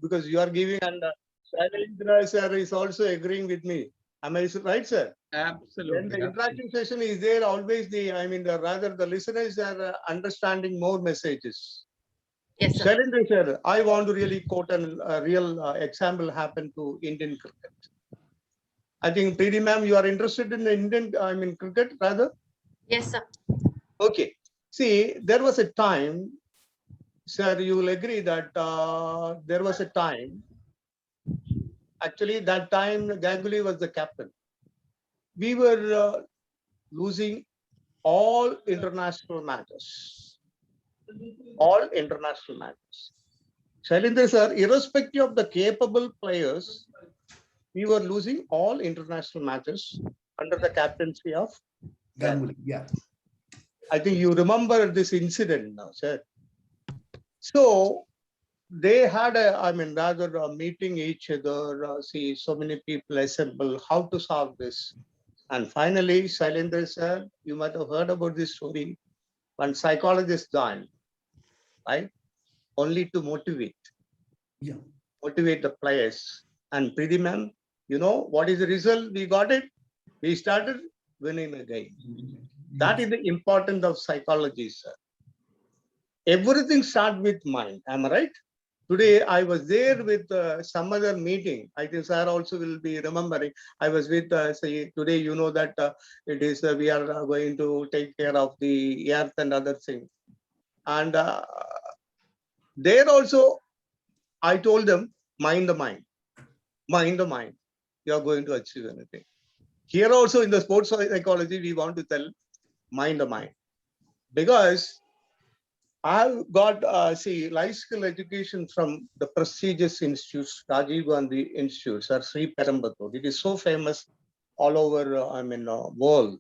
because you are giving, and Shailendra sir is also agreeing with me. Am I right, sir? When the Absolutely. interaction session is there, always rather the listeners are understanding more messages. Yes, sir. Shailendra sir, I want to really quote a real example happened to Indian cricket. I think, Preeti ma'am, you are interested in the Indian, cricket rather? Yes, sir. Okay. See, there was a time, sir, you will agree that there was a time, actually that time Ganguly was the captain. We were losing all international matches. All international matches. Shailendra sir, irrespective of the capable players, we were losing all international matches under the captaincy of Ganguly. Yeah. I think you remember this incident now, sir. So they had rather meeting each other, see so many people assemble, how to solve this. And finally, Shailendra sir, you might have heard about this story. One psychologist joined, right? Only to motivate the players. And Preeti ma'am, you know what is the result? We got it. We started winning again. That is the importance of psychology, sir. Everything starts with mind. Am I right? Today I was there with some other meeting. I think sir also will be remembering. I was with say today. You know that it is we are going to take care of the earth and other things. And there also I told them mind the mind, mind the mind. You are going to achieve anything. Here also in the sports psychology we want to tell mind the mind, because I've got life skill education from the prestigious institutes, Rajiv Gandhi Institute, or Sri Perambatoor. It is so famous all over world.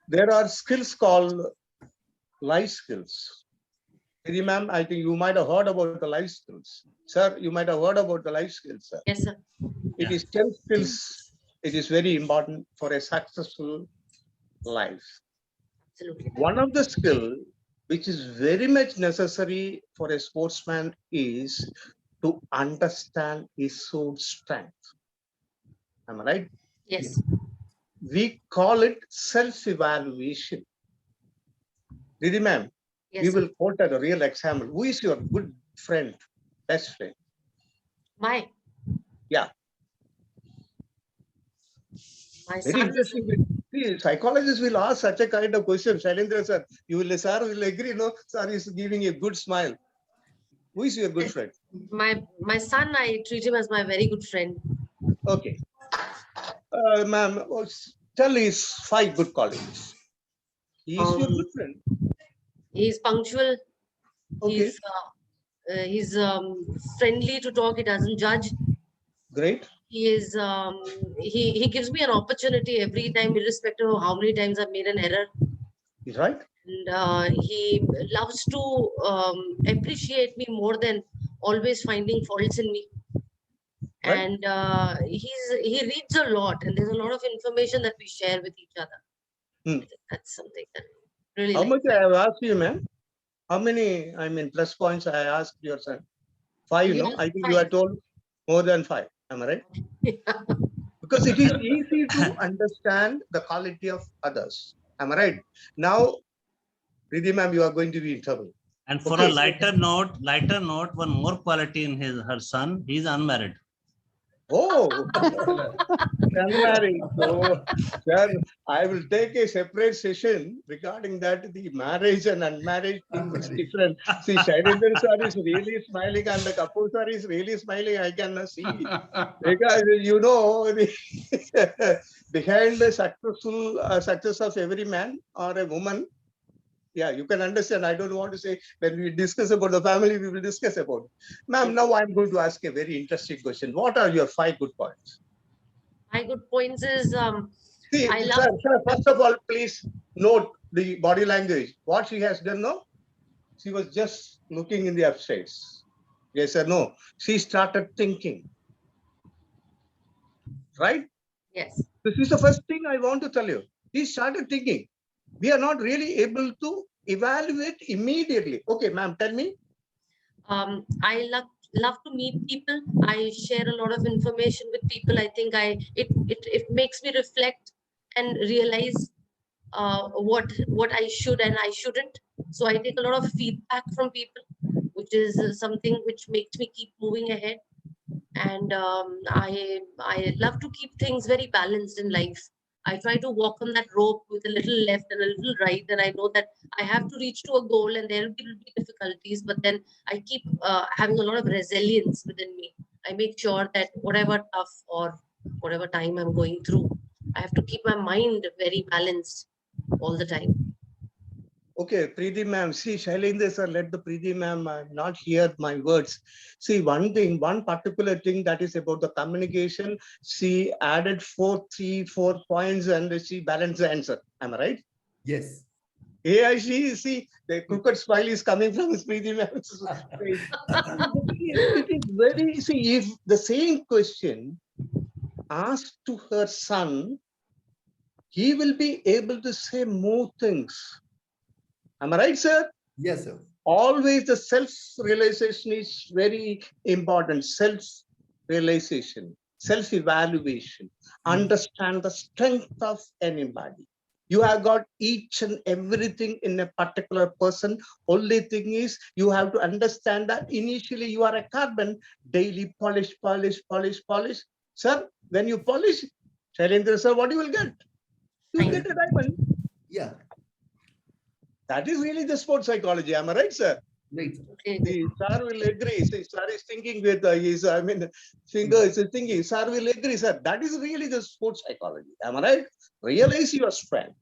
There are skills called life skills. Ma'am, I think you might have heard about the life skills. Sir, you might have heard about the life skills, sir. Yes, sir. It is 10 skills. It is very important for a successful life. Absolutely. One of the skill which is very much necessary for a sportsman is to understand his own strength. Am I right? Yes. We call it self-evaluation. Didi ma'am, Yes, we sir. will quote a real example. Who is your good friend, best friend? My Yeah, my very son. interesting. See, psychologists will ask such a kind of question. Shailendra sir, sir will agree. No, sir is giving a good smile. Who is your good friend? My son, I treat him as my very good friend. Okay. Ma'am, tell his 5 good qualities. He is your good friend. He's punctual. Okay, He's friendly to talk. He doesn't judge. great. He is he gives me an opportunity every time, irrespective of how many times I've made an error. He's right. And he loves to appreciate me more than always finding faults in me. Right. And he reads a lot, and there's a lot of information that we share with each other. Hmm. That's something that I really How like. much I have asked you, ma'am? How many, plus points I asked your son? 5, no? Yes, I think you 5. are told more than 5. Am I right? Yeah. Because it is easy to understand the quality of others. Am I right? Now, Riddhi ma'am, you are going to be in trouble. And for Okay. a lighter note, one more quality in her son, he is unmarried. Oh, unmarried. So, sir, I will take a separate session regarding that. The marriage and unmarried thing is different. See, Shailendra sir is really smiling and the Kapoor sir is really smiling. I can see because you know behind the successful success of every man or a woman. Yeah, you can understand. I don't want to say when we discuss about the family, we will discuss about it. Ma'am, now I'm going to ask a very interesting question. What are your 5 good points? My good points is See, I love. sir, first of all, please note the body language. What she has done now, she was just looking in the upstairs. Yes or no? She started thinking. Right? Yes. This is the first thing I want to tell you. She started thinking. We are not really able to evaluate immediately. Okay, ma'am, tell me. I love to meet people. I share a lot of information with people. I think it makes me reflect and realize what I should and I shouldn't. So I take a lot of feedback from people, which is something which makes me keep moving ahead. And I love to keep things very balanced in life. I try to walk on that rope with a little left and a little right, and I know that I have to reach to a goal, and there will be difficulties. But then I keep having a lot of resilience within me. I make sure that whatever tough or whatever time I'm going through, I have to keep my mind very balanced all the time. Okay, Preeti ma'am, see, Shailendra sir, let the Preeti ma'am not hear my words. See, one thing, one particular thing that is about the communication, she added 4 points and she balanced the answer. Am I right? Yes. Yeah, she, see, the crooked smile is coming from his Preeti ma'am's face. It is very, see, if the same question asked to her son, he will be able to say more things. Am I right, sir? Yes, sir. Always the self-realization is very important. Self-realization, self-evaluation, understand the strength of anybody. You have got each and everything in a particular person. Only thing is you have to understand that initially you are a carbon, daily polish, polish, polish, polish. Sir, when you polish, Shailendra sir, what you will get? You will get a diamond. Yeah. That is really the sports psychology. Am I right, sir? Right. Okay. The sir will agree. See, sir is thinking with his, I mean, finger is thinking. Sir will agree, sir. That is really the sports psychology. Am I right? Realize your strength.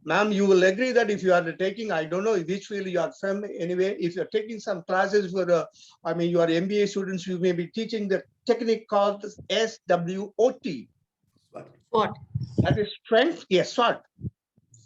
Ma'am, you will agree that if you are taking, I don't know which field you are from. Anyway, if you're taking some classes for, I mean, you are MBA students, you may be teaching the technique called SWOT. What? That is strength. Yes, what?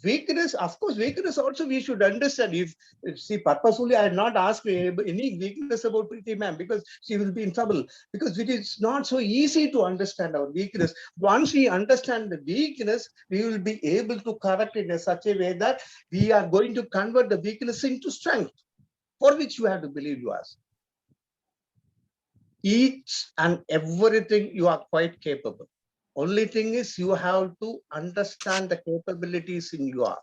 Weakness, of course, weakness also we should understand. If see, purposefully, I had not asked any weakness about Preeti ma'am because she will be in trouble. Because it is not so easy to understand our weakness. Once we understand the weakness, we will be able to correct it in such a way that we are going to convert the weakness into strength, for which you have to believe you are. Each and everything you are quite capable. Only thing is you have to understand the capabilities in you are.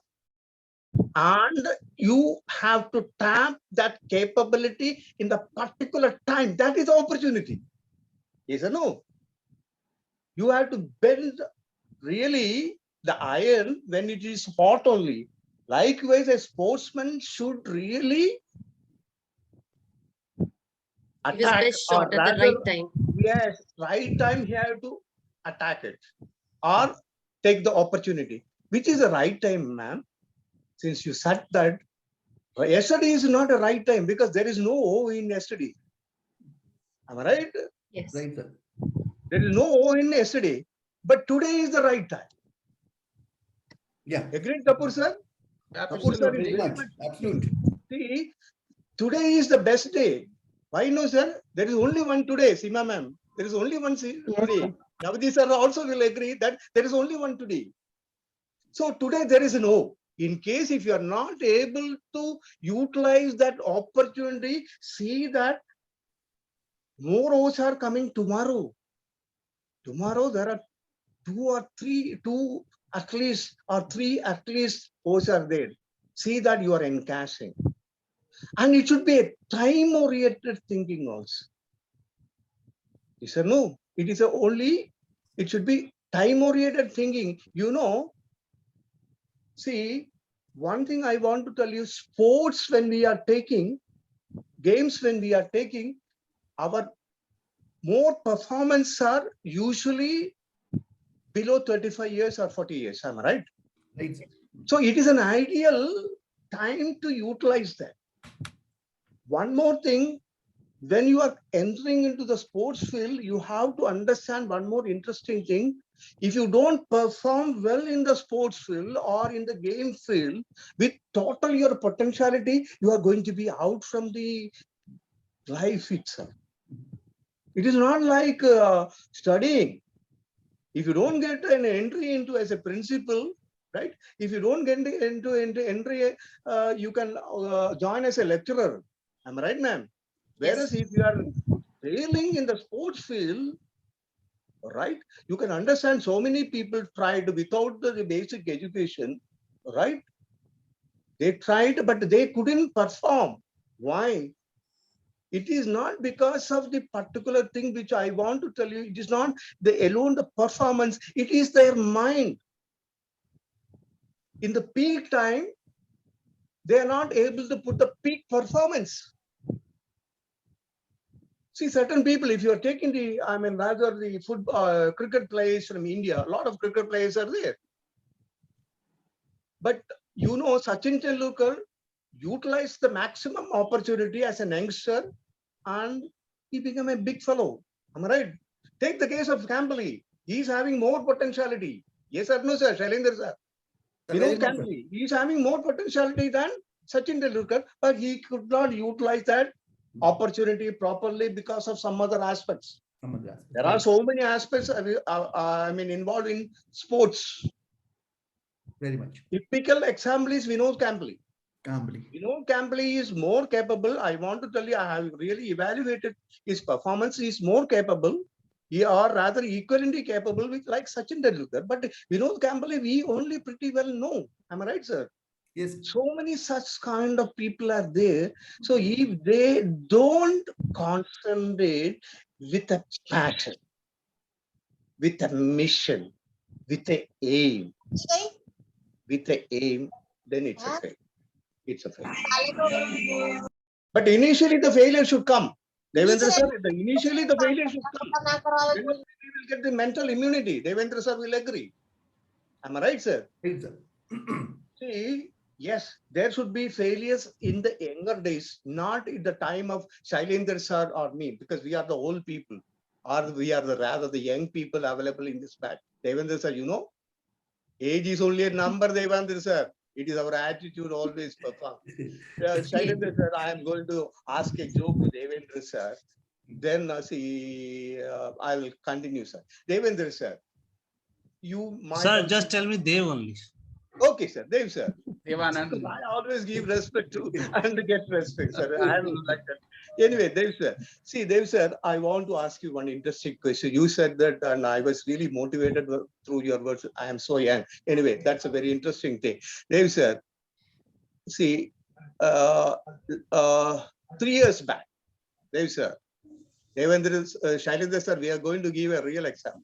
And you have to tap that capability in the particular time. That is the opportunity. Yes or no? You have to bend really the iron when it is hot only. Likewise, a sportsman should really Give his attack, best or shot at the rather, right time. yes, right time he have to attack it or take the opportunity. Which is the right time, ma'am? Since you said that, yesterday is not a right time because there is no O in yesterday. Am I right? Yes. Right, sir. There is no O in yesterday, but today is the right time. Yeah. Agreed, Kapoor sir? Kapoor sir is Very much. Absolutely. See, today is the best day. Why no, sir? There is only one today, Seema ma'am. There is only one today. Navadi sir also will agree that there is only one today. So today there is no. In case if you are not able to utilize that opportunity, see that more O's are coming tomorrow. Tomorrow there are two at least, or three at least O's are there. See that you are encashing. And it should be a time-oriented thinking also. Yes or no? It is it should be time-oriented thinking. You know, see, one thing I want to tell you, sports when we are taking, games when we are taking, our more performance are usually below 35 years or 40 years. Am I right? Right, sir. So it is an ideal time to utilize that. One more thing, when you are entering into the sports field, you have to understand one more interesting thing. If you don't perform well in the sports field or in the game field, with total your potentiality, you are going to be out from the life itself. It is not like studying. If you don't get an entry into as a principal, right? If you don't get into entry, you can join as a lecturer. Am I right, ma'am? Whereas if you are failing in the sports field, right, you can understand so many people tried without the basic education, right? They tried, but they couldn't perform. Why? It is not because of the particular thing which I want to tell you. It is not the alone the performance. It is their mind. In the peak time, they are not able to put the peak performance. See, certain people, if you are taking the, I mean, rather the football, cricket players from India, a lot of cricket players are there. But you know, Sachin Tendulkar utilized the maximum opportunity as an youngster and he became a big fellow. Am I right? Take the case of Campbell. He is having more potentiality. Yes or no, sir? Shailendra sir. Vinod Campbell. He is having more potentiality than Sachin Tendulkar, but he could not utilize that opportunity properly because of some other aspects. There are so many aspects I mean involved in sports. Very much. Typical example is Vinod Campbell. Vinod Campbell is more capable. I want to tell you, I have really evaluated his performance. He is more capable. He are rather equally capable with like Sachin Tendulkar. But Vinod Campbell, we only pretty well know. Am I right, sir? Yes. So many such kind of people are there. So if they don't concentrate with a passion, with a mission, with a aim, then it's a fail. It's a fail. But initially the failure should come. Devendra sir, initially the failure should come. Then we will get the mental immunity. Devendra sir will agree. Am I right, sir? Right, sir. See, yes, there should be failures in the younger days, not in the time of Shailendra sir or me, because we are the old people, or we are rather the young people available in this batch. Devendra sir, you know, age is only a number, Devendra sir. It is our attitude always perform. Shailendra sir, I am going to ask a joke to Devendra sir. Then I will continue, sir. Devendra sir, you might. Sir, just tell me Dev only. Okay, sir. Dev, sir. Devanand. I always give respect to and get respect, sir. I am like that. Anyway, Dev, sir. See, Dev, sir, I want to ask you one interesting question. You said that, and I was really motivated through your words. I am so young. Anyway, that's a very interesting thing. Dev, sir, see, 3 years back, Dev, sir, Shailendra, sir, we are going to give a real example.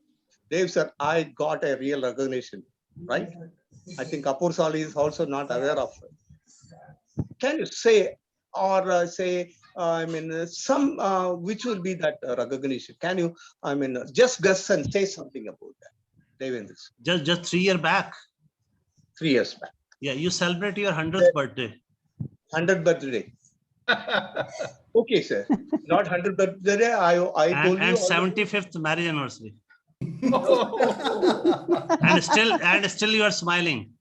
Dev, sir, I got a real recognition, right? I think Kapoor Sali is also not aware of it. Can you say, or I mean, some, which will be that recognition? Can you, I mean, just guess and say something about that, Devendra? Just 3 years back. 3 years back. Yeah, you celebrate your 100th birthday. 100th birthday. Okay, sir. Not 100th birthday. I told you. And 75th marriage anniversary. and still you are smiling.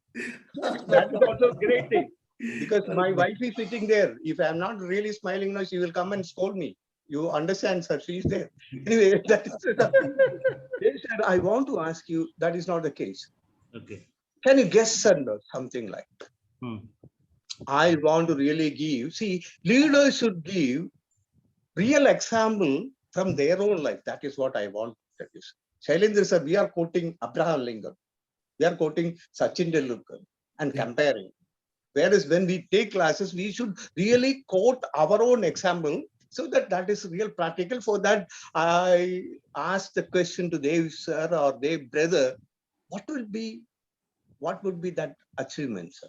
That's also a great thing. Because my wife is sitting there. If I'm not really smiling now, she will come and scold me. You understand, sir? She is there. Anyway, that is, I want to ask you, that is not the case. Okay. Can you guess, sir, something like that? I want to really give, see, leaders should give real example from their own life. That is what I want to tell you. Shailendra sir, we are quoting Abraham Lincoln. We are quoting Sachin Tendulkar and comparing. Whereas when we take classes, we should really quote our own example so that is real practical. For that, I asked the question to Dev sir or Dev brother, what would be that achievement, sir?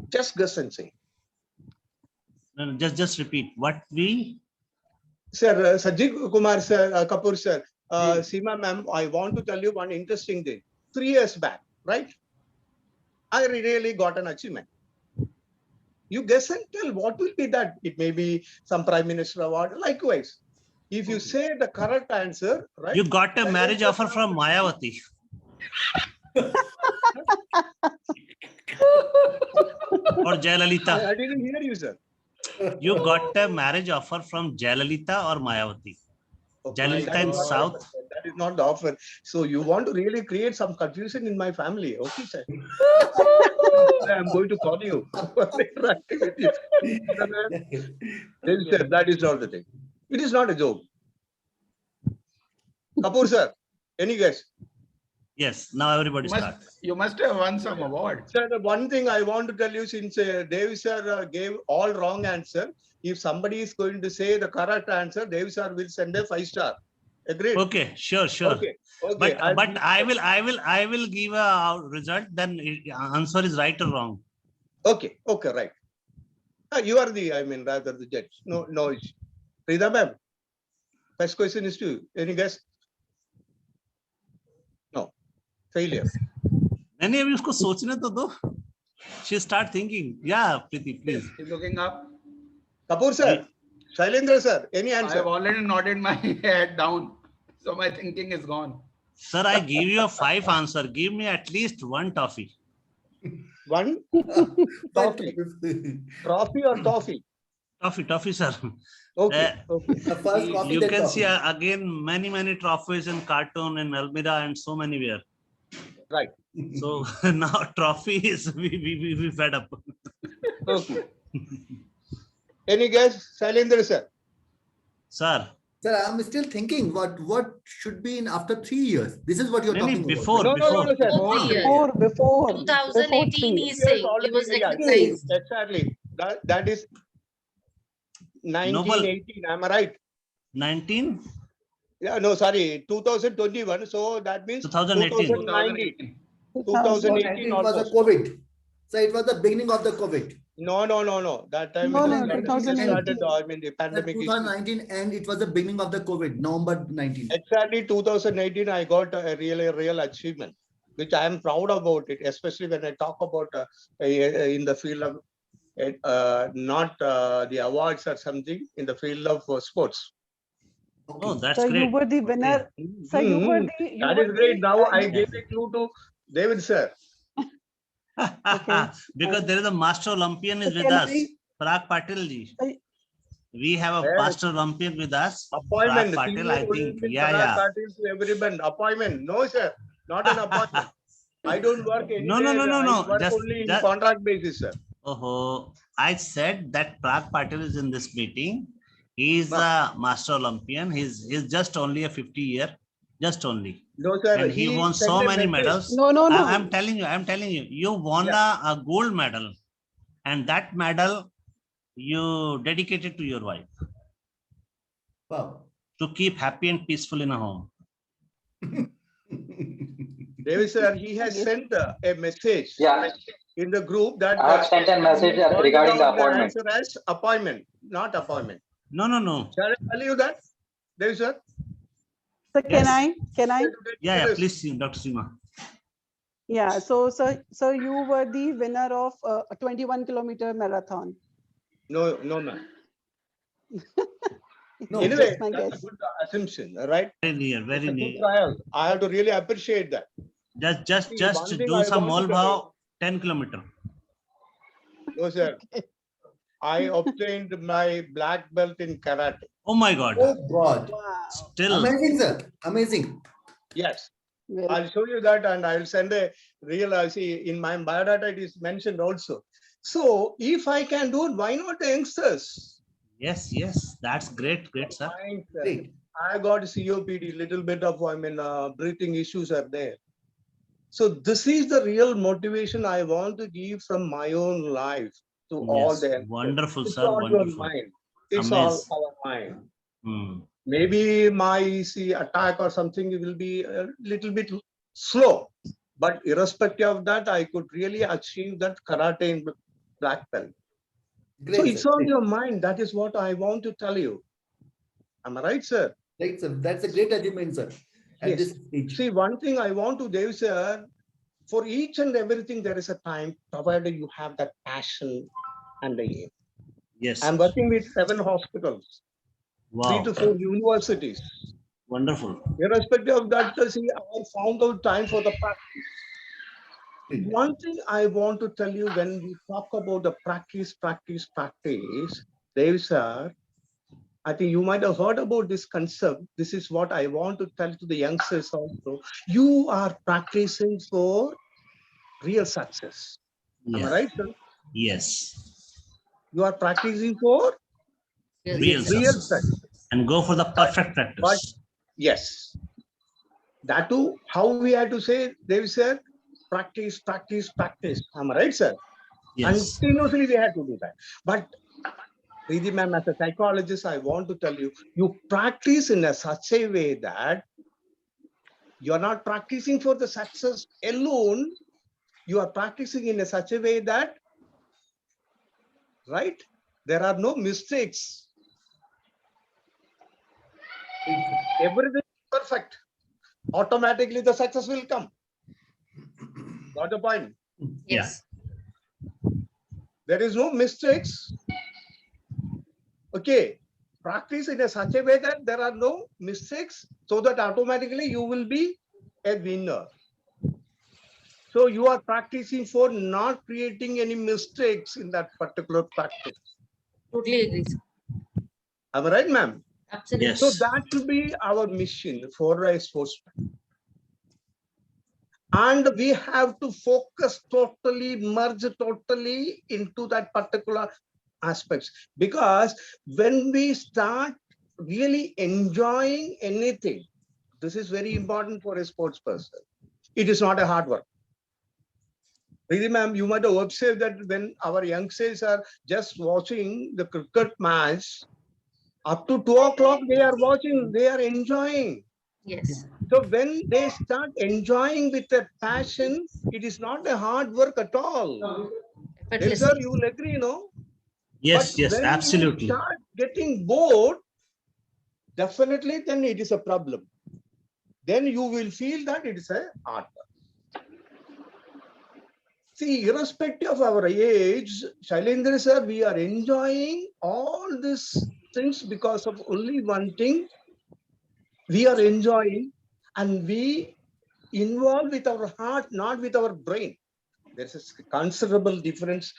Just guess and say. No, just repeat. What we? Sir, Sajid Kumar sir, Kapoor sir, Seema ma'am, I want to tell you one interesting thing. 3 years back, right? I really got an achievement. You guess and tell what will be that. It may be some Prime Minister award. Likewise, if you say the correct answer, right? You got a marriage offer from Mayawati. Or Jayalalitha. I didn't hear you, sir. You got a marriage offer from Jayalalitha or Mayawati. Jayalalitha in South. That is not the offer. So you want to really create some confusion in my family. Okay, sir. I'm going to call you. That is not the thing. It is not a joke. Kapoor sir, any guess? Yes, now everybody You start. must have won some award. Sir, the one thing I want to tell you, since Dev sir gave all wrong answer, if somebody is going to say the correct answer, Dev sir will send a 5-star. Agreed? Okay, sure, sure. Okay. Okay. But I will give a result. Then answer is right or wrong. Okay. Okay. Right. You are the, rather the judge. No issue. Rita ma'am, first question is to you. Any guess? No. Failure. नहीं अभी उसको सोचने तो दो. She start thinking. Yeah, Preeti, please. He's looking up. Kapoor sir, Shailendra sir, any I answer? have already nodded my head down, so my thinking is gone. Sir, I give you a 5 answer. Give me at least one toffee. One toffee. Trophy or toffee? Toffee, sir. Okay. Okay. The first coffee, You then can coffee. see again many trophies in cartoon in Almira and so many where. Right. So now trophy is we fed up. Okay. Any guess? Shailendra sir. Sir, Sir, I'm still thinking what should be in after 3 years. This is what you're no, talking about. before. No, sir. Before 3 years. Before 2018 he's Yes, saying he already, was yeah. recognized. Exactly. That is 1918. Am I right? 19, Yeah. No, sorry. 2021. So that means 2018. 2019. 2019 2018 it was a almost. COVID. So it was the beginning of the COVID. No. That time No, it no, started, 2018. the That pandemic. issue. 2019 and it was the beginning of the COVID, November 19. Exactly 2018, I got a real achievement, which I am proud about it, especially when I talk about in the field of not the awards or something, in the field of sports. Oh, that's So great. you were the winner. So you were Mhm. the. That is great. Now I gave a clue to David sir. Because there is a master Olympian is So with can us, Parag Patil ji. I- We have a Yes. master Olympian with us. Appointment. Parag Patil, I CEO think. Olympic Yeah. Parag Patil to everyone. Appointment. No, sir. Not an appointment. I don't work anywhere. No. I work Just- only in just- contract basis, sir. Oh, I said that Parag Patil is in this meeting. He is a master Olympian. He's just only a 50-year, just only. No, sir. And he won sent so a many message. medals. No. I'm telling you, you won a gold medal, and that medal you dedicated to your wife Wow. to keep happy and peaceful in a home. David sir, he has sent a message Yeah, in the group that I have sent a message regarding the appointment. answer as appointment, not appointment. No. Shall I tell you that, David sir? So Yes. can I? Yeah, please, Dr. Seema. Yeah. So you were the winner of a 21-kilometer marathon. No, ma'am. No, Anyway, Just my that's a guess. good assumption, right? Very near, It's very a good near. trial. I have to really appreciate that. Just See, one thing do I some want to Molbhav tell 10 kilometer. No, sir. I obtained my black belt in karate. Oh my God. oh God. Wow. Still, Amazing, sir. Amazing. Yes. Very I'll show you that and I'll send a real, see, in my biodata, it is mentioned also. So if I can do it, why not the youngsters? yes, that's great, sir. Fine, sir. Great. I got COPD, little bit of, breathing issues are there. So this is the real motivation I want to give from my own life to all Yes, the youngsters. wonderful, It's sir, all your wonderful. mind. It's all Amazing. our mind. Hmm. Maybe my attack or something will be a little bit slow, but irrespective of that, I could really achieve that karate in black belt. Great, So it's sir. on Great. your mind. That is what I want to tell you. Am I right, sir? Great, sir. That's a great achievement, sir. At Yes. this age. See, one thing I want to, Dave, sir, for each and everything, there is a time, provided you have that passion and the aim. Yes. I'm working with 7 hospitals, 3 Wow. to 4 universities. Wonderful. Irrespective of that, see, I found out time for the practice. Great. One thing I want to tell you when we talk about the practice, Dave, sir, I think you might have heard about this concept. This is what I want to tell to the youngsters also. You are practicing for real success. Am I Yes. right, sir? Yes. You are practicing for Yes. Real real success. success. And go for the perfect practice. Yes. That too, how we have to say, they said, practice, practice, practice. Am I right, sir? Yes. Continuously we have to do that. But Preeti ma'am, as a psychologist, I want to tell you, you practice in a such a way that you're not practicing for the success alone. You are practicing in a such a way that, right, there are no mistakes. Everything is perfect. Automatically the success will come. Got the point? Yes. There is no mistakes. Okay. Practice in a such a way that there are no mistakes, so that automatically you will be a winner. So you are practicing for not creating any mistakes in that particular practice. Totally agree, sir. Am I right, ma'am? Absolutely. Yes. So that should be our mission for a sportsman. And we have to focus totally, merge totally into that particular aspects. Because when we start really enjoying anything, this is very important for a sports person. It is not a hard work. Really, ma'am, you might have observed that when our youngsters are just watching the cricket match, up to 2 o'clock, they are watching, they are enjoying. Yes. So when they start enjoying with a passion, it is not a hard work at all. Well, sir, Effortlessly. you will agree, no? Yes. But Yes. when Absolutely. you start getting bored, definitely then it is a problem. Then you will feel that it is a art. See, irrespective of our age, Shailendra sir, we are enjoying all these things because of only one thing. We are enjoying and we involve with our heart, not with our brain. There's a considerable difference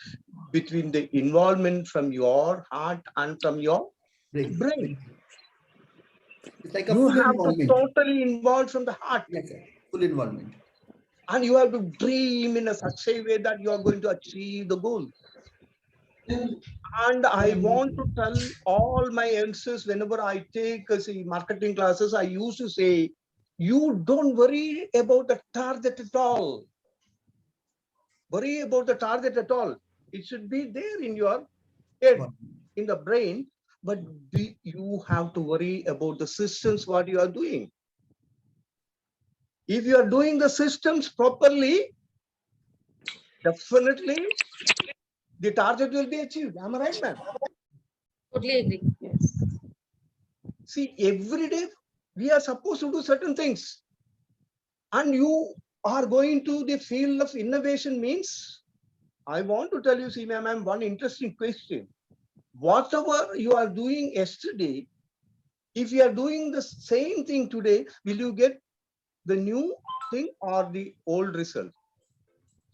between the involvement from your heart and from your brain. It's like a You full have to involvement. totally involve from the heart. Yes, sir. Full involvement. And you have to dream in a such a way that you are going to achieve the goal. And I want to tell all my youngsters, whenever I take marketing classes, I used to say, you don't worry about the target at all. Worry about the target at all. It should be there in your head, in the brain, but you have to worry about the systems, what you are doing. If you are doing the systems properly, definitely the target will be achieved. Am I right, ma'am? Totally agree. Yes. See, every day we are supposed to do certain things. And you are going to the field of innovation means, I want to tell you, see, ma'am, one interesting question. Whatever you are doing yesterday, if you are doing the same thing today, will you get the new thing or the old result?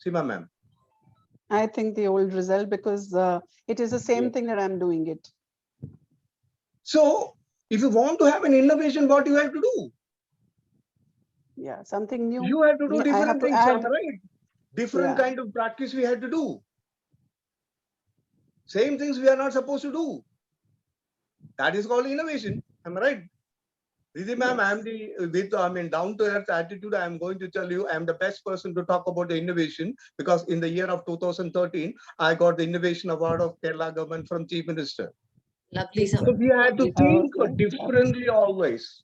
Seema ma'am. I think the old result, because it is the same thing that I'm doing it. So if you want to have an innovation, what you have to do? Yeah, something new. You have to do I have different to things, add. right? Different Yeah. kind of practice we had to do. Same things we are not supposed to do. That is called innovation. Am I right? Riddhi ma'am, Yes. down to earth attitude, I am going to tell you, I am the best person to talk about the innovation, because in the year of 2013, I got the innovation award of Kerala government from Chief Minister. Lovely, sir. So we had to Lovely. think Okay. differently always.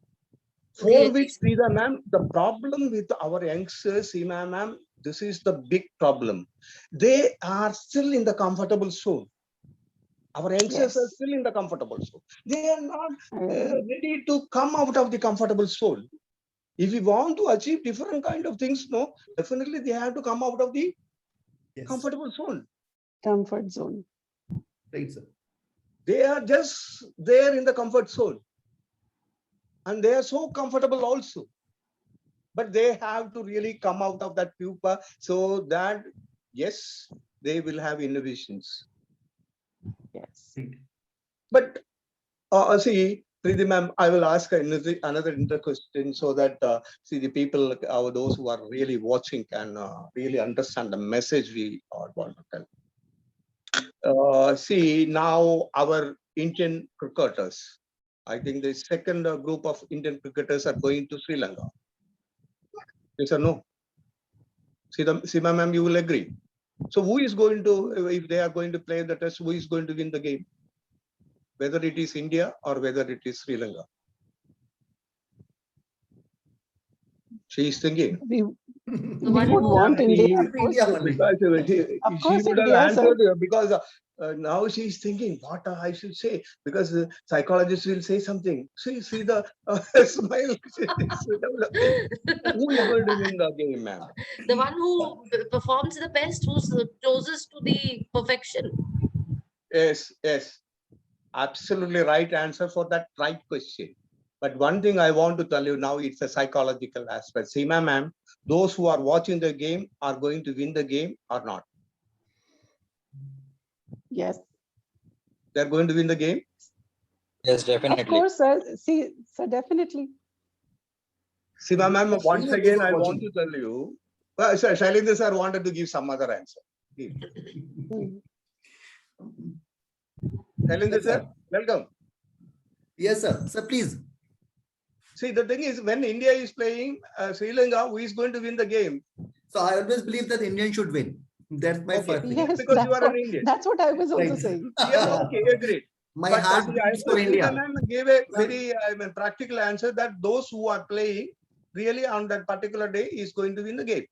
Totally For agree, which, sir. Rita ma'am, the problem with our youngsters, Seema ma'am, this is the big problem. They are still in the comfortable zone. Our youngsters are Yes. still in the comfortable zone. They are not I agree. ready to come out of the comfortable zone. If we want to achieve different kind of things, no, definitely they have to come out of the Yes. comfortable zone. Comfort zone. Right, sir. They are just there in the comfort zone. And they are so comfortable also. But they have to really come out of that pupa so that, yes, they will have innovations. Yes. Right. But see, Preeti ma'am, I will ask another question so that see the people, those who are really watching can really understand the message we want to tell. See, now our Indian cricketers, I think the second group of Indian cricketers are going to Sri Lanka. Yes or no? Seema ma'am, you will agree. So who is going to, if they are going to play the test, who is going to win the game? Whether it is India or whether it is Sri Lanka. She is thinking. We The one would who- want India. Of India course. only. Because Of she course, would have India, sir. answered because now she is thinking what I should say, because the psychologist will say something. See the smile. Who is going to win the game, ma'am? The one who performs the best, who's closest to the perfection. Yes, absolutely right answer for that right question. But one thing I want to tell you now, it's a psychological aspect. Seema ma'am, those who are watching the game are going to win the game or not? Yes, They're going to win the game. Yes, of definitely. course, sir. See, sir, definitely. Seema ma'am, Yes, once yes, again, yes, I want watching. to tell you. Well, sir, Shailendra sir wanted to give some other answer. Hmm. Shailendra Yes, sir, sir. welcome. Yes, sir. Sir, please. See, the thing is, when India is playing Sri Lanka, who is going to win the game? So I always believe that Indian should win. That's my Okay. first thing. Yes, Because you that's are an what, Indian. that's what I was also Right. saying. Yeah, okay, agreed. My But heart see, beats for Seema India. ma'am gave a very practical answer that those who are playing really on that particular day is going to win the game.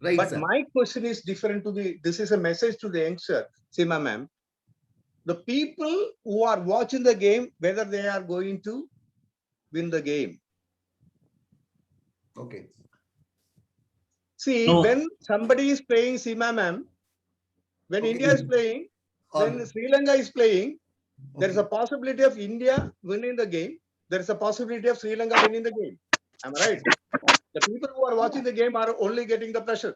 Right, But sir. my question is different to this is a message to the youngster, Seema ma'am. The people who are watching the game, whether they are going to win the game. Okay. See, No. when somebody is playing, Seema ma'am, when Okay. India is playing, when Sri Lanka is playing, there is a possibility of India winning the game. There is a possibility of Sri Lanka winning the game. Am I right? The people who are watching the game are only getting the pressure.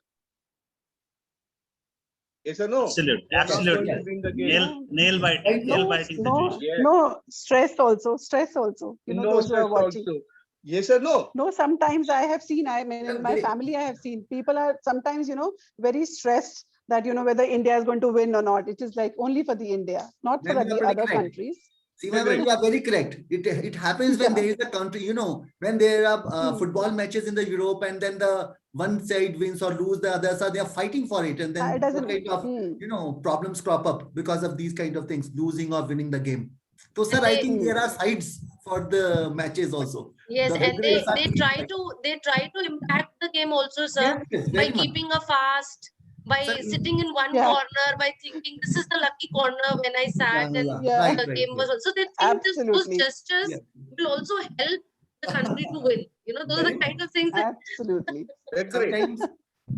Yes or no? Absolute, They are not going absolutely. to win the game. Nail biting No, situation. Yes. no, stress also, you know, No those who stress are watching. also. Yes or no? No, sometimes I have seen, I mean, in my They- family, I have seen people are sometimes, you know, very stressed that, you know, whether India is going to win or not. It is like only for the India, not for Ma'am, you the are very other correct. countries. Seema ma'am, you are very correct. It happens when Yeah. there is a country, you know, when there are Hmm. football matches in the Europe and then the one side wins or lose, the other side, they are fighting for it. And then It what doesn't, kind of, hmm. you know, problems crop up because of these kind of things, losing or winning the game. So, sir, And I they- think there are sides for the matches also. Yes, The and winners are they team try fight. to impact the game also, sir, Yes, yes, by very much. keeping a fast, by Sir, sitting in one Yeah. corner, by thinking this is the lucky corner when I sat and Yeah. Right, the right, game was right. on. So they think those Absolutely. gestures Yeah. will also help the country to win. You know, those are Very the kind of things that Absolutely. Agreed. Sometimes,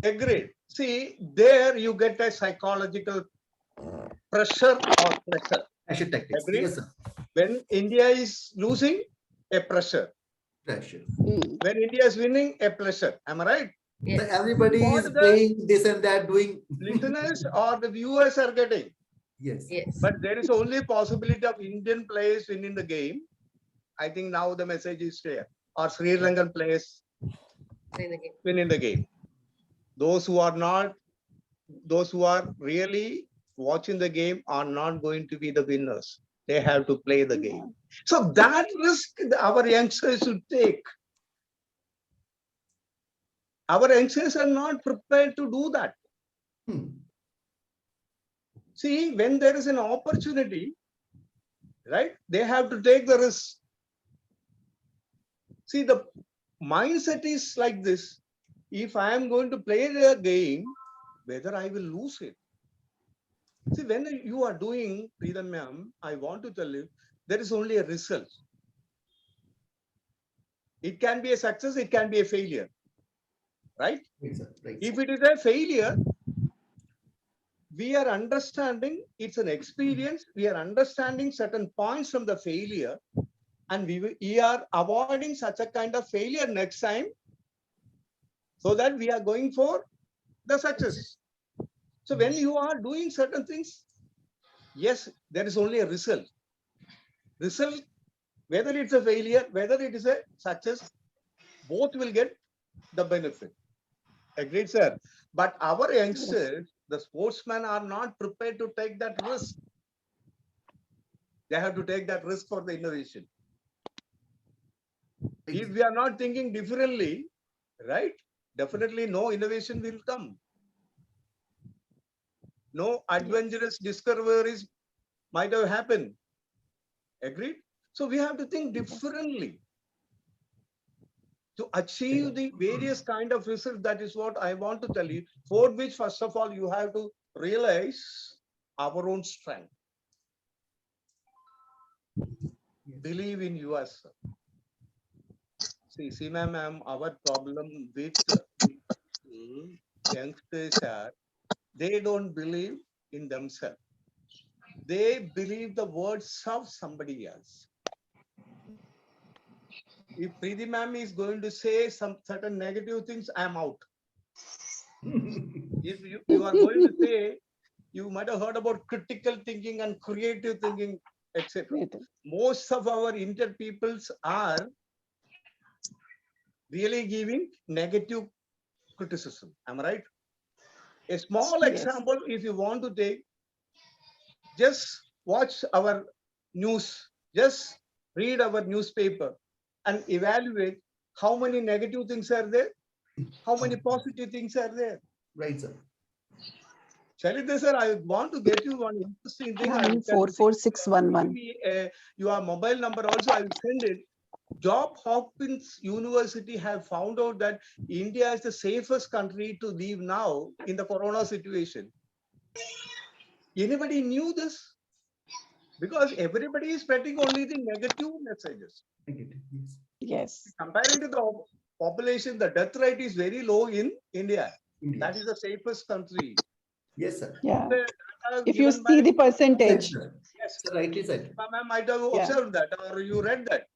Agreed. See, there you get a psychological pressure or pressure. pressure tactics. Agree? Yes, sir. When India is losing, a pressure. Pressure. Hmm. When India is winning, a pressure. Am I right? So yes. everybody What is the- playing this and that, doing. Listeners or the viewers are getting. Yes. Yes. But there is only possibility of Indian players winning the game. I think now the message is clear. Or Sri Lankan players In the game. winning the game. Those who are not, those who are really watching the game are not going to be the winners. They have to play the game. So that risk our youngsters should take. Our youngsters are not prepared to do that. Hmm. See, when there is an opportunity, right, they have to take the risk. See, the mindset is like this. If I am going to play the game, whether I will lose it. See, when you are doing Preetham ma'am, I want to tell you, there is only a result. It can be a success, it can be a failure, right? Right, sir. Right. If it is a failure, we are understanding it's an experience. We are understanding certain points from the failure, and we are avoiding such a kind of failure next time, so that we are going for the success. So when you are doing certain things, yes, there is only a result. Result, whether it's a failure, whether it is a success, both will get the benefit. Agreed, sir. But our youngsters, the sportsmen, are not prepared to take that risk. They have to take that risk for the innovation. If we are not thinking differently, right, definitely no innovation will come. No adventurous discoveries might have happened. Agreed? So we have to think differently to achieve the various kind of results. That is what I want to tell you. For which, first of all, you have to realize our own strength. Believe in yourself. See, Seema ma'am, our problem with youngsters are they don't believe in themselves. They believe the words of somebody else. If Preeti ma'am is going to say some certain negative things, I am out. If you are going to say, you might have heard about critical thinking and creative thinking, etc. Creative. Most of our inter peoples are really giving negative criticism. Am I right? A small Yes. example, if you want to take, just watch our news, just read our newspaper and evaluate how many negative things are there, how many positive things are there. Right, sir. Shalita sir, I want to get you one interesting thing. I can 944611. maybe, your mobile number also, I will send it. Johns Hopkins University have found out that India is the safest country to live now in the corona situation. Anybody knew this? Because everybody is spreading only the negative messages. I get it. Yes. Yes. Comparing to the population, the death rate is very low in India. India. That is the safest country. Yes, sir. Yeah. The data If you given by- see the percentage. Yes, sir. Yes, Sir, rightly said. ma'am might have Yeah. observed that or you read that.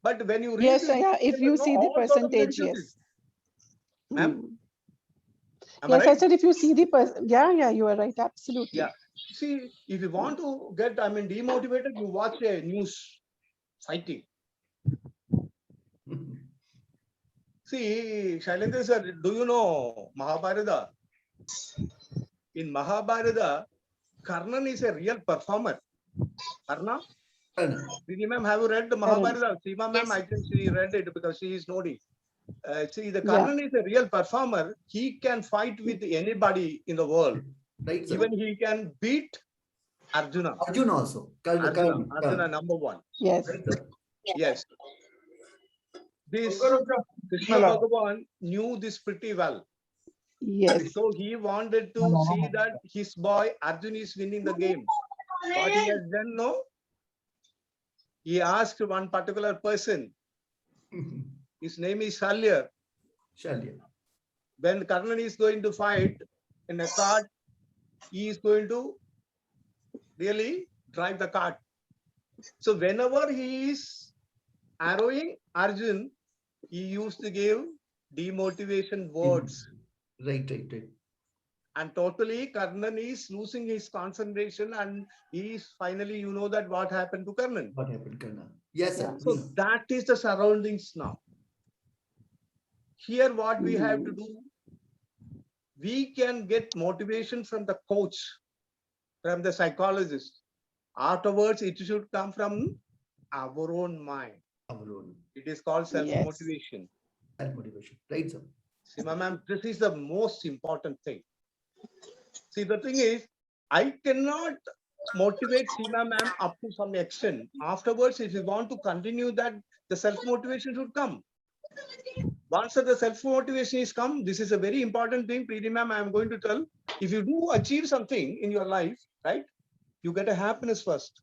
But when you read Yes, this, yeah. If you know see the all sort of percentage, negative yes. things. Ma'am? Mm. Am I Yes, I right? said if you see the yeah, you are right. Absolutely. Yeah. See, if you want to get, demotivated, you watch a news fighting. See, Shailendra sir, do you know Mahabharata? In Mahabharata, Karnan is a real performer. Karna? Ma'am, have you read the Mahabharata? Seema ma'am, Yes. I think she read it because she is nodding. See, the Yeah. Karnan is a real performer. He can fight with anybody in the world. Right, sir. Even he can beat Arjuna. Arjun also. Arjuna number one. Yes. Right, sir. Yes. This Krishna Bhagavan knew this pretty well. Yes. So he wanted to see that his boy Arjun is winning the game. What he has done, no? He asked one particular person, his name is Shalya. Shalya. When Karnan is going to fight in a cart, he is going to really drive the cart. So whenever he is arrowing Arjun, he used to give demotivation words. Right, right, right. And totally Karnan is losing his concentration and he is finally, you know that what happened to Karnan. What happened, Karna? Yes, sir. Yeah. So that is the surroundings now. Here what we have to do, we can get motivation from the coach, from the psychologist. Afterwards, it should come from our own mind. Our own It is called self-motivation. self-motivation. Right, sir. Seema ma'am, this is the most important thing. See, the thing is, I cannot motivate Seema ma'am up to some extent. Afterwards, if you want to continue that, the self-motivation should come. Once the self-motivation is come, this is a very important thing, Preeti ma'am, I am going to tell. If you do achieve something in your life, right, you get a happiness first.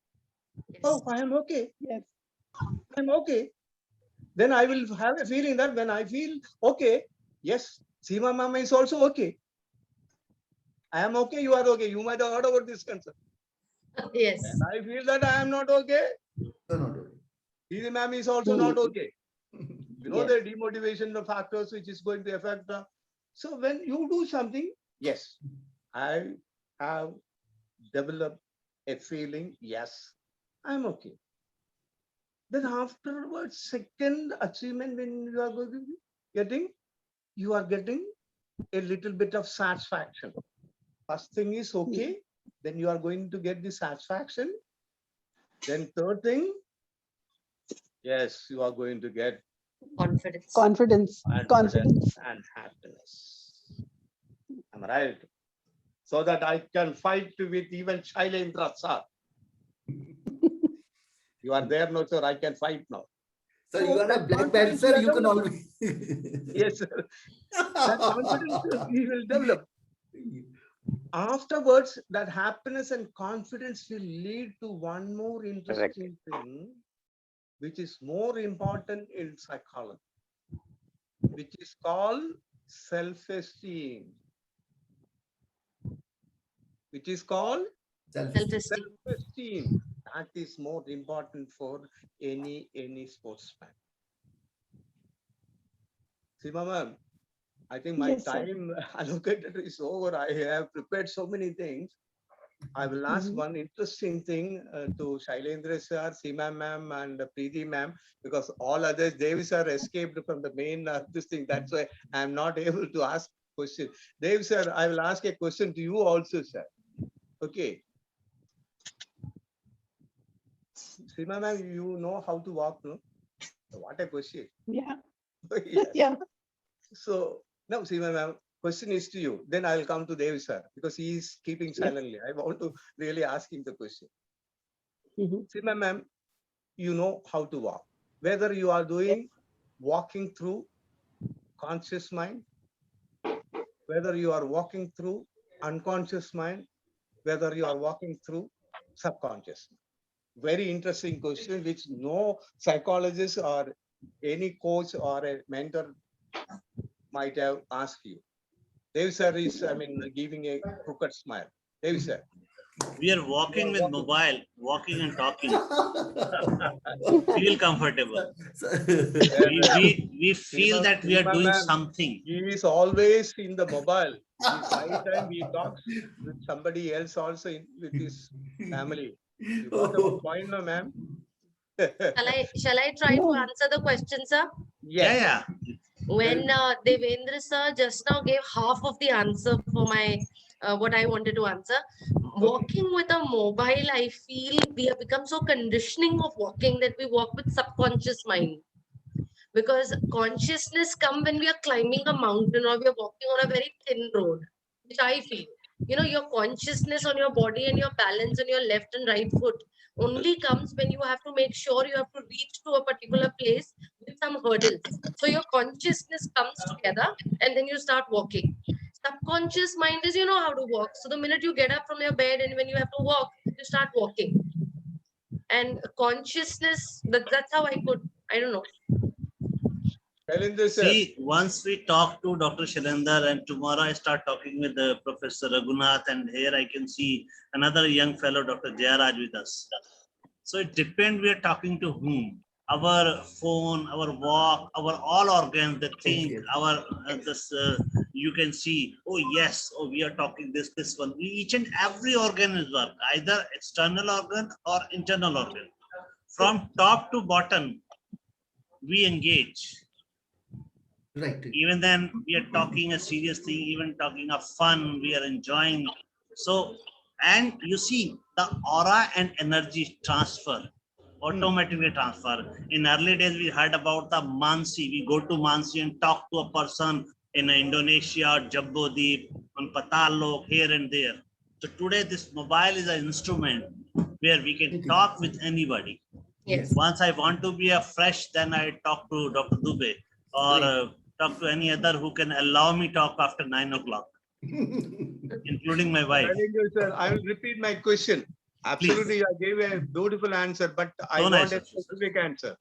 Yes. Oh, I am okay. Yes. I'm okay. Then I will have a feeling that when I feel okay, yes, Seema ma'am is also okay. I am okay, you are okay. You might have heard about this concept. Yes. And I feel that I am not okay. No, no, no. Preeti ma'am is also not okay. You know Yes. the demotivation, the factors which is going to affect the. So when you do something, yes, I have developed a feeling, yes, I'm okay. Then afterwards, second achievement when you are going to be getting, you are getting a little bit of satisfaction. First thing is okay, then you are going to get the satisfaction. Then third thing, yes, you are going to get Confidence. Confidence. Confidence. and happiness. Am I right? So that I can fight with even Shailendra sir. You are there, no sir, I can fight now. So you are a black belt, sir. You can always. Yes, sir. That confidence we will develop. Afterwards, that happiness and confidence will lead to one more interesting thing, which is more important in psychology, which is called self-esteem. Which is called Self-esteem. self-esteem. That is more important for any sportsman. Seema ma'am, I think my Yes, sir. time allocated is over. I have prepared so many things. I will ask Mhm. one interesting thing to Shailendra sir, Seema ma'am, and Preeti ma'am, because all others, Dev sir escaped from the main this thing. That's why I am not able to ask question. Dev sir, I will ask a question to you also, sir. Okay. Seema ma'am, you know how to walk, no? What a question. Yeah. Yes. Yeah. So now, Seema ma'am, question is to you. Then I will come to Dev sir because he is keeping silently. I want to really ask him the question. Mhm. Seema ma'am, you know how to walk. Whether you are doing walking through conscious mind, whether you are walking through unconscious mind, whether you are walking through subconscious mind. Very interesting question, which no psychologist or any coach or a mentor might have asked you. Dev sir is, I mean, giving a crooked smile. Dev sir. We are walking with mobile, walking and talking. Feel comfortable. We feel that we are Seema doing ma'am, something. He is always in the mobile. His right time he talks with somebody else also with his family. You got our point, no, ma'am? Shall I try to No. answer the question, sir? Yes. Yeah. When Devendra sir just now gave half of the answer for my what I wanted to answer. Walking with a mobile, I feel we have become so conditioning of walking that we walk with subconscious mind. Because consciousness come when we are climbing a mountain or we are walking on a very thin road, which I feel. You know, your consciousness on your body and your balance on your left and right foot only comes when you have to make sure you have to reach to a particular place with some hurdles. So your consciousness comes together and then you start walking. Subconscious mind is you know how to walk. So the minute you get up from your bed and when you have to walk, you start walking. And consciousness, that's how I could, I don't know. Shailendra sir. See, once we talk to Dr. Shailendra and tomorrow I start talking with Professor Raghunath, and here I can see another young fellow, Dr. Jayaraj, with us. So it depends we are talking to whom. Our phone, our walk, our all organs, the think, Yes. our you can see, oh yes, oh we are talking this one. Each and every organ is work, either external organ or internal organ. From top to bottom, we engage. Right. Even then we are talking a serious thing, even talking of fun, we are enjoying. So, and you see the aura and energy transfer, automatically transfer. In early days, we heard about the Mansi. We go to Mansi and talk to a person in Indonesia, Jambudweep, on Patallok, here and there. So today, this mobile is an instrument where we can talk with anybody. Yes. Once I want to be a fresh, then I talk to Dr. Dubey or talk to any other who can allow me talk after 9 o'clock, including my wife. Shailendra sir, I will repeat my question. Absolutely, I gave a beautiful answer, but I So want nice, a specific answer.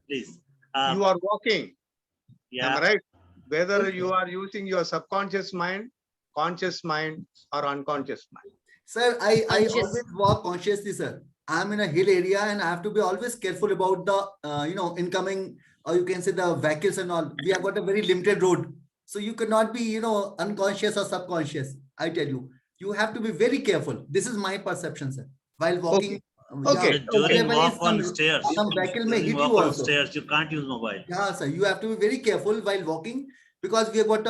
Please. You are walking. Am I Yeah. right? Whether you are using your subconscious mind, conscious mind, or unconscious mind. Sir, I Conscious. always walk consciously, sir. I'm in a hill area and I have to be always careful about the, incoming, or you can say the vehicles and all. We have got a very limited road. So you cannot be, unconscious or subconscious. I tell you, you have to be very careful. This is my perception, sir. While walking, Okay. During wherever walk is on some- stairs, some vehicle may during hit walk you on also. stairs, you can't use mobile. Yeah, sir. You have to be very careful while walking because we have got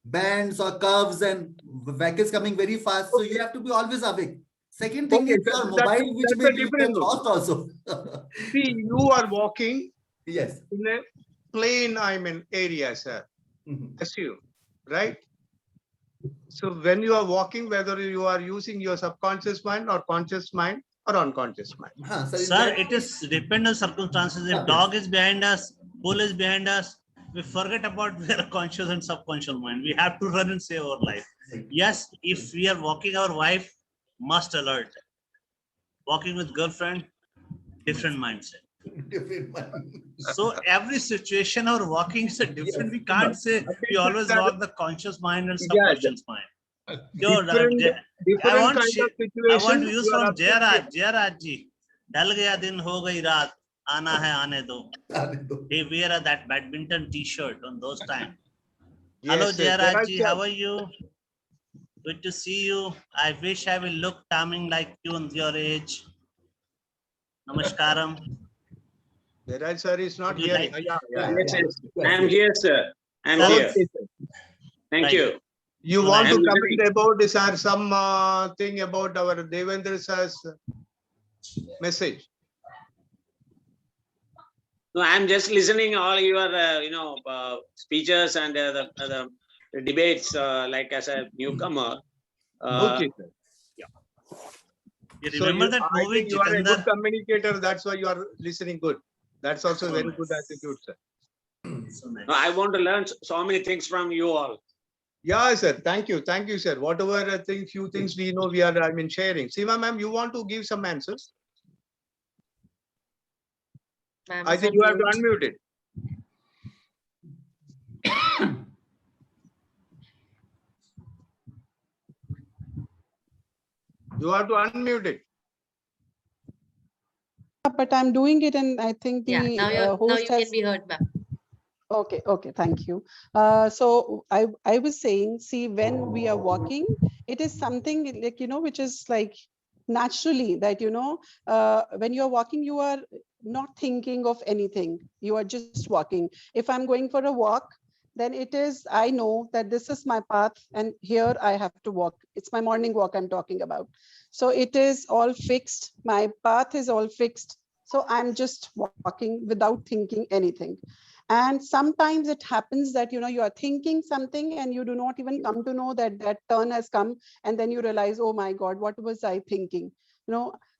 bends or curves and vehicles coming very fast. So you have to be always awake. Second thing Okay, is your that's mobile, which a may be different get rule. lost also. See, you are walking Yes. in a plain, area, sir. Mhm. Assume, right? So when you are walking, whether you are using your subconscious mind or conscious mind or unconscious mind. Sir, in Sir, that it is depend on circumstances. If Okay. dog is behind us, bull is behind us, we forget about their conscious and subconscious mind. We have to run and save our life. Right. Yes, if we are walking our wife, must alert. Walking with girlfriend, different mindset. different one. So every situation or walking is a different. Yes. We can't say we always walk the conscious mind and Yeah, subconscious mind. Sure, Different, I different want kind of I situation. want to use you are from absolutely- Jayaraj ji. ढल गया दिन हो गई रात आना है आने दो. They wear that badminton T-shirt on those times. Hello Yes, sir. Jayaraj ji, Jayaraj, how are you? Good to see you. I wish I will look charming like you on your age. Namaskaram. Jayaraj sir is not Would you hearing. like- Yes, yes. Yes, I am yes. here, sir. I am Sir, here. Okay, sir. Thank Right. you. You So want I to am comment listening. about this or some thing about our Devendra sir's message? No, I am just listening all your, speeches and the debates, like as a newcomer. Okay, sir. You So remember you, that I movie think you are a good Jitendra? communicator. That's why you are listening good. That's also So very nice. good attitude, sir. So nice. No, I want to learn so many things from you all. Yeah, sir. Thank you. Thank you, sir. Whatever few things we know, we are, sharing. Seema ma'am, you want to give some answers? Ma'am I is think on you have to mute. unmute it. You have to unmute it. But I'm doing it and I think Yeah, the now now host you can has. be heard, ma'am. Okay, thank you. So I was saying, see, when we are walking, it is something like, which is like naturally that, when you're walking, you are not thinking of anything. You are just walking. If I'm going for a walk, then it is, I know that this is my path and here I have to walk. It's my morning walk I'm talking about. So it is all fixed. My path is all fixed. So I'm just walking without thinking anything. And sometimes it happens that, you are thinking something and you do not even come to know that that turn has come. And then you realize, oh my God, what was I thinking?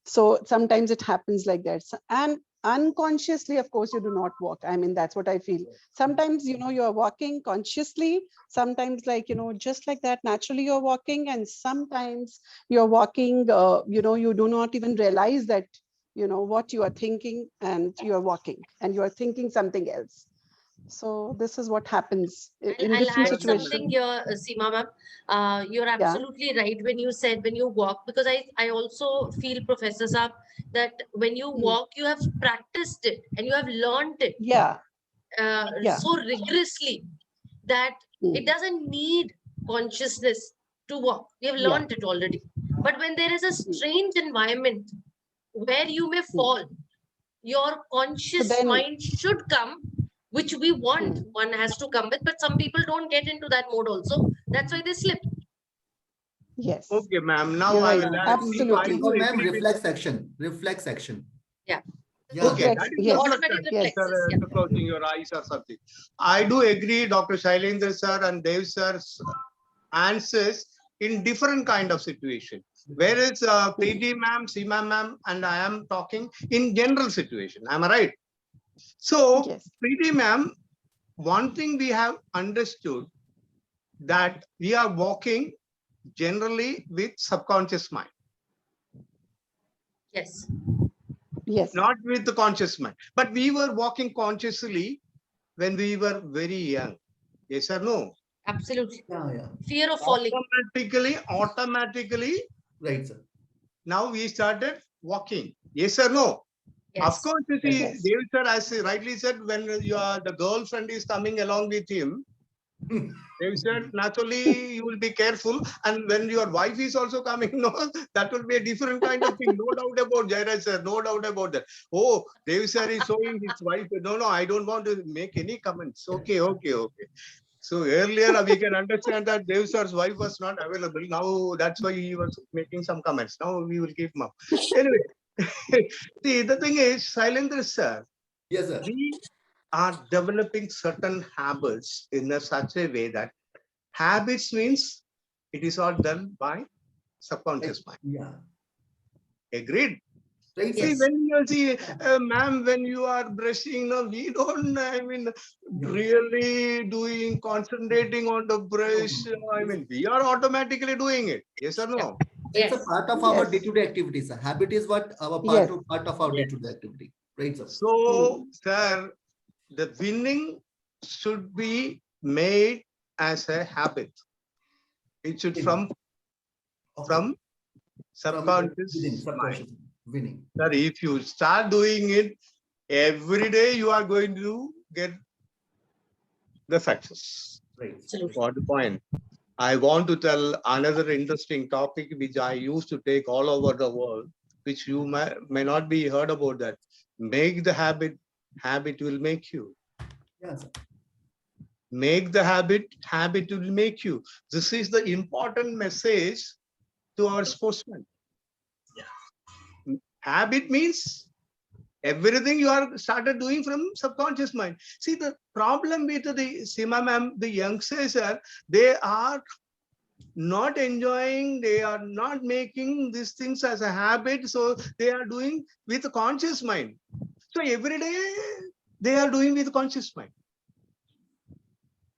So sometimes it happens like that. And unconsciously, of course, you do not walk. I mean, that's what I feel. Sometimes, you are walking consciously, sometimes like, just like that, naturally you're walking. And sometimes you're walking, you do not even realize that, what you are thinking and you're walking and you are thinking something else. So this is what happens in I'll different add situations. something here, Seema ma'am. You're absolutely right when you said when you walk, because I also feel, Professor Saab, that when you walk, you have practiced it and you have learned it Yeah. Yeah. so rigorously that it doesn't need consciousness to walk. We have Yeah. learned it already. But when there is a strange environment where you may fall, your conscious then- mind should come, which we want, one has to come with, but some people don't get into that mode also. That's why they slip. Yes. Okay, ma'am. Now You're I right. will Absolutely. do Ma'am, agree with- reflex action. Reflex action. Yeah. Yeah. Okay, Reflex, that is yes. not Automatic reflexes, yeah. closing your eyes or something. I do agree, Dr. Shailendra sir and Dev sir's answers in different kind of situation. Whereas Preeti ma'am, Seema ma'am, and I am talking in general situation. Am I right? So, Yes. Preeti ma'am, one thing we have understood that we are walking generally with subconscious mind, Yes. Yes. not with the conscious mind. But we were walking consciously when we were very young. Yes or no? Absolutely. Yeah. Fear of falling. Automatically, Right, sir. now we started walking. Yes or no? Yes. Of course, you see, Yes. Dev sir, as he rightly said, when the girlfriend is coming along with him, Dev sir, naturally you will be careful. And when your wife is also coming, no, that will be a different kind of thing. No doubt about Jairaj sir, no doubt about that. Oh, Dev sir is showing his wife. No, I don't want to make any comments. Okay. So earlier we can understand that Dev sir's wife was not available. Now that's why he was making some comments. Now we will keep him up. Anyway, see, the thing is, Shailendra sir, Yes, sir. We are developing certain habits in such a way that habits means it is all done by subconscious mind. Yeah. Agreed? Right, sir. See, Yes. when you see, ma'am, when you are brushing, no, we don't, really doing, concentrating on the brush. We are automatically doing it. Yes or no? It's a Yes. part of our Yes. day-to-day activities. A habit is what our Yes. part of our Yes. day-to-day activity. Right, sir. So, sir, the winning should be made as a habit. It should from Within, subconscious mind. subconscious winning. Sir, if you start doing it every day, you are going to get the success. Right. Absolutely. What the point? I want to tell another interesting topic which I used to take all over the world, which you may not be heard about that. Make the habit, habit will make you. Yes, sir. Make the habit, habit will make you. This is the important message to our sportsmen. Yeah. Habit means everything you are started doing from subconscious mind. See, the problem with the Seema ma'am, the youngsters are, they are not enjoying, they are not making these things as a habit. So they are doing with a conscious mind. So every day they are doing with conscious mind.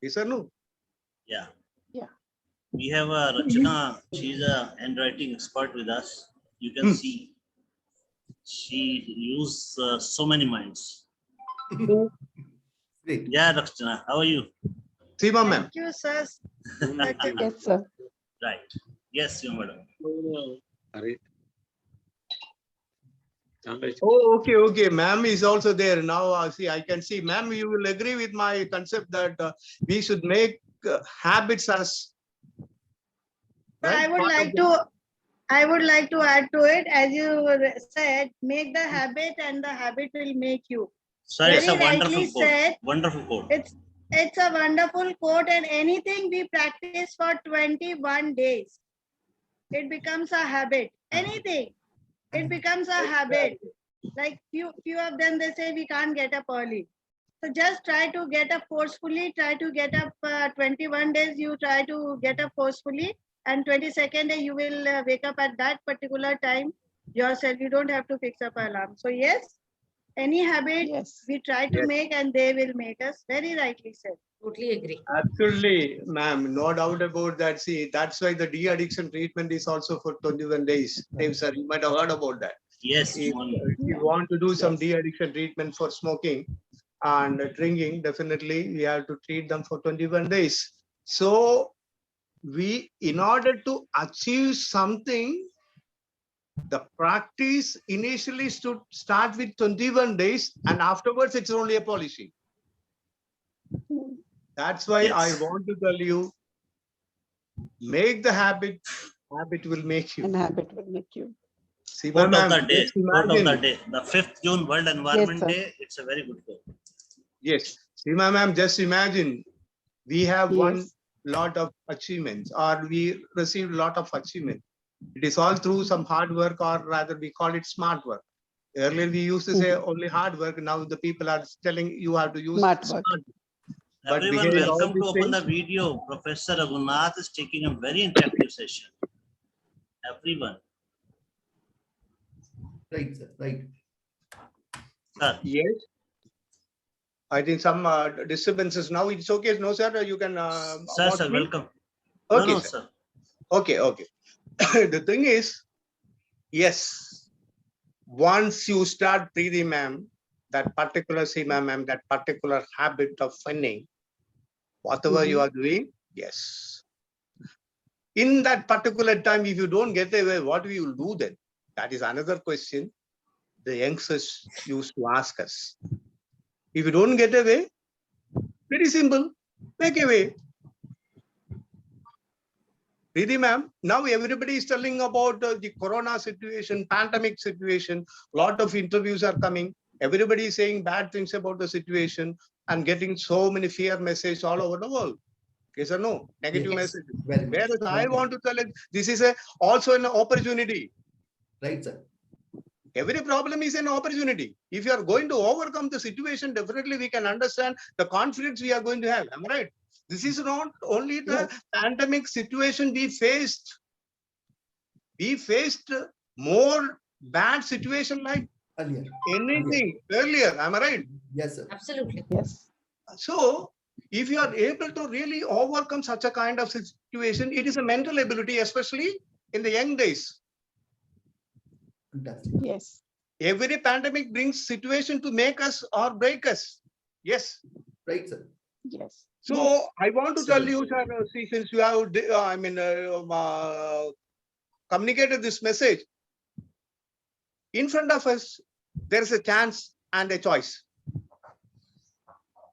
Yes or no? Yeah. Yeah. We have Rachana. She's a handwriting expert with us. You can see she used so many minds. Great. Yeah, Rachana, how are you? Seema ma'am. Thank you, sir. Yes, sir. Right. Yes, you madam. Oh, okay, okay. Ma'am is also there now. See, I can see, ma'am, you will agree with my concept that we should make habits as. I would part of like the- to, I would like to add to it, as you said, make the habit and the habit will make you. Sir, it's a Very rightly wonderful quote. said. Wonderful quote. It's a wonderful quote, and anything we practice for 21 days, it becomes a habit. Anything, it becomes a habit. Like few of them, they say we can't get up early. So just try to get up forcefully, try to get up 21 days, you try to get up forcefully, and 22nd day you will wake up at that particular time yourself. You don't have to fix up alarm. So yes, any habit Yes. we try to Yes. make and they will make us. Very rightly said. Totally agree. Absolutely, ma'am, no doubt about that. See, that's why the de-addiction treatment is also for 21 days. Dave, sir, you might have heard about that. Yes, If one. you want to do some Yes. de-addiction treatment for smoking and drinking, definitely we have to treat them for 21 days. So we, in order to achieve something, the practice initially should start with 21 days and afterwards it's only a policy. That's why I Yes. want to tell you, make the habit, habit will make you. And habit will make you. Seema Quote of ma'am, the day. just Quote of the imagine. day. The 5th June World Environment sir. Day. It's a very good quote. Yes, Seema ma'am, just imagine, we have won Yes. lot of achievements or we received a lot of achievement. It is all through some hard work, or rather we call it smart work. Earlier we used to say only hard work. Now the people are telling you have to use Smart smart work. work. But Everyone, behind all welcome to these open the things- video. Professor Raghunath is taking a very interactive session. Everyone. Right, sir. Right. Sir, Yes. I think some disturbances now. It's okay. No, sir, you can. sir, about sir, me? welcome. No, Okay, no, sir. sir. Okay, okay. The thing is, yes, once you start breathing, ma'am, that particular Seema ma'am, that particular habit of funning, whatever you are doing, yes. In that particular time, if you don't get away, what we will do then? That is another question the youngsters used to ask us. If you don't get away, pretty simple, make away. Really, ma'am, now everybody is telling about the corona situation, pandemic situation. Lot of interviews are coming. Everybody is saying bad things about the situation and getting so many fear messages all over the world. Yes or no? Negative Yes. messages. Very much. Whereas I want to tell it, this is also an opportunity. Right, sir. Every problem is an opportunity. If you are going to overcome the situation, definitely we can understand the conflicts we are going to have. Am I right? This is not only the pandemic situation we faced. We faced more bad situation like Earlier. anything earlier. Am I right? Yes, sir. Absolutely. Yes. So if you are able to really overcome such a kind of situation, it is a mental ability, especially in the young days. Fantastic. Yes. Every pandemic brings situation to make us or break us. Yes. Right, sir. Yes. So I want to tell you, Absolutely. sir, see, since you have, communicated this message, in front of us, there is a chance and a choice.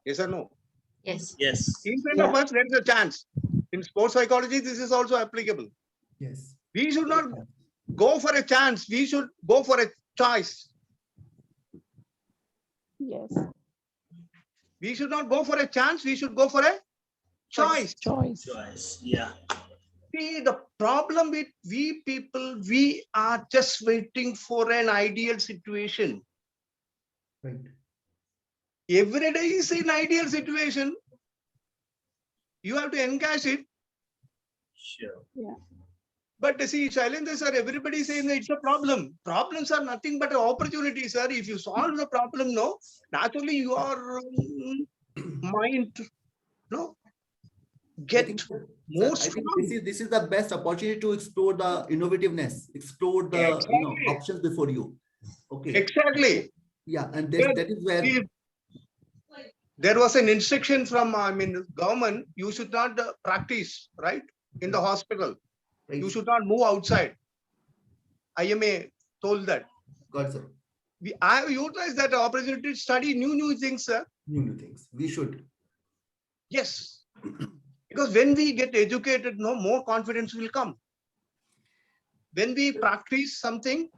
Yes or no? Yes. Yes. In front of us, there is a chance. In sports psychology, this is also applicable. Yes. We should not go for a chance. We should go for a choice. Yes. We should not go for a chance. We should go for a choice. Choice. Choice. Yeah. See, the problem with we people, we are just waiting for an ideal situation. Right. Every day is an ideal situation. You have to encash it. Sure. But see, Shailendra sir, everybody saying that it's a problem. Problems are nothing but an opportunity, sir. If you solve the problem, no, naturally your mind, no, I get think, sir, more I think strong. this is the best opportunity to explore the innovativeness, explore the Exactly. options before you. Okay. Exactly. Yeah, and Sir, that is where see, there was an instruction from, government, you should not practice, right? In the hospital. right. You should not move outside. IMA told that. God, sir. I have utilized that opportunity to study new things, sir. New things. We should. Yes. Because when we get educated, no more confidence will come. When we practice something,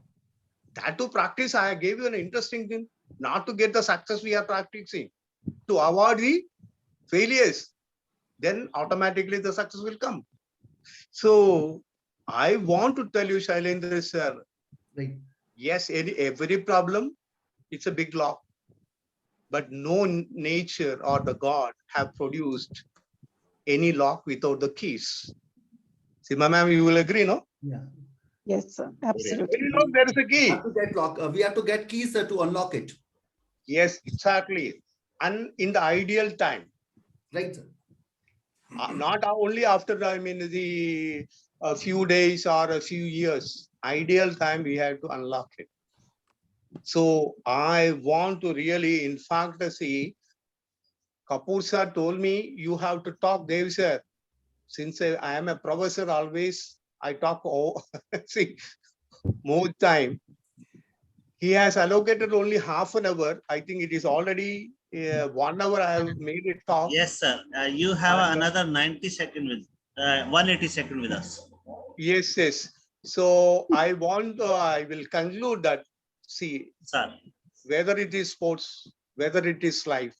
that to practice, I gave you an interesting thing, not to get the success we are practicing, to avoid the failures, then automatically the success will come. So I want to tell you, Shailendra sir, Right. yes, every problem, it's a big lock. But no nature or the God have produced any lock without the keys. Sima ma'am, you will agree, no? Yeah. Yes, sir. Absolutely. Every lock, there is a We key. have to get lock. We have to get keys to unlock it. Yes, exactly. And in the ideal time, Right, sir. not only after, the a few days or a few years, ideal time we have to unlock it. So I want to really, in fact, see, Kapoor sir told me, you have to talk, Dev sir. Since I am a professor, always I talk, see, more time. He has allocated only half an hour. I think it is already 1 hour I have made it talk. Yes, sir. You have another 90 second with 180 second with us. Yes, yes. So I will conclude that, see, Sir. whether it is sports, whether it is life,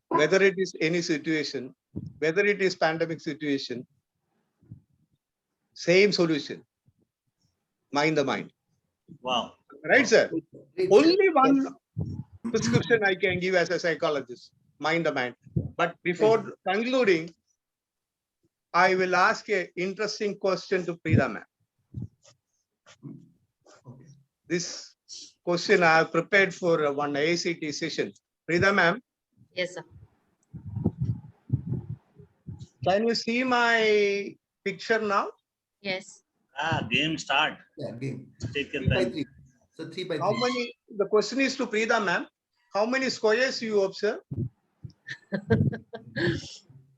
whether it is any situation, whether it is pandemic situation, same solution, mind the mind. Wow. Right, sir? Right, sir. Only one prescription I can give as a psychologist, mind the mind. But before concluding, I will ask an interesting question to Preeta ma'am. Okay. This question I have prepared for one ACT session. Preeta ma'am, Yes, sir. can you see my picture now? Yes. Game start. Yeah, game. Take your 3 by time. 3. So 3 by 3. How many? The question is to Preeta ma'am. How many squares you observe?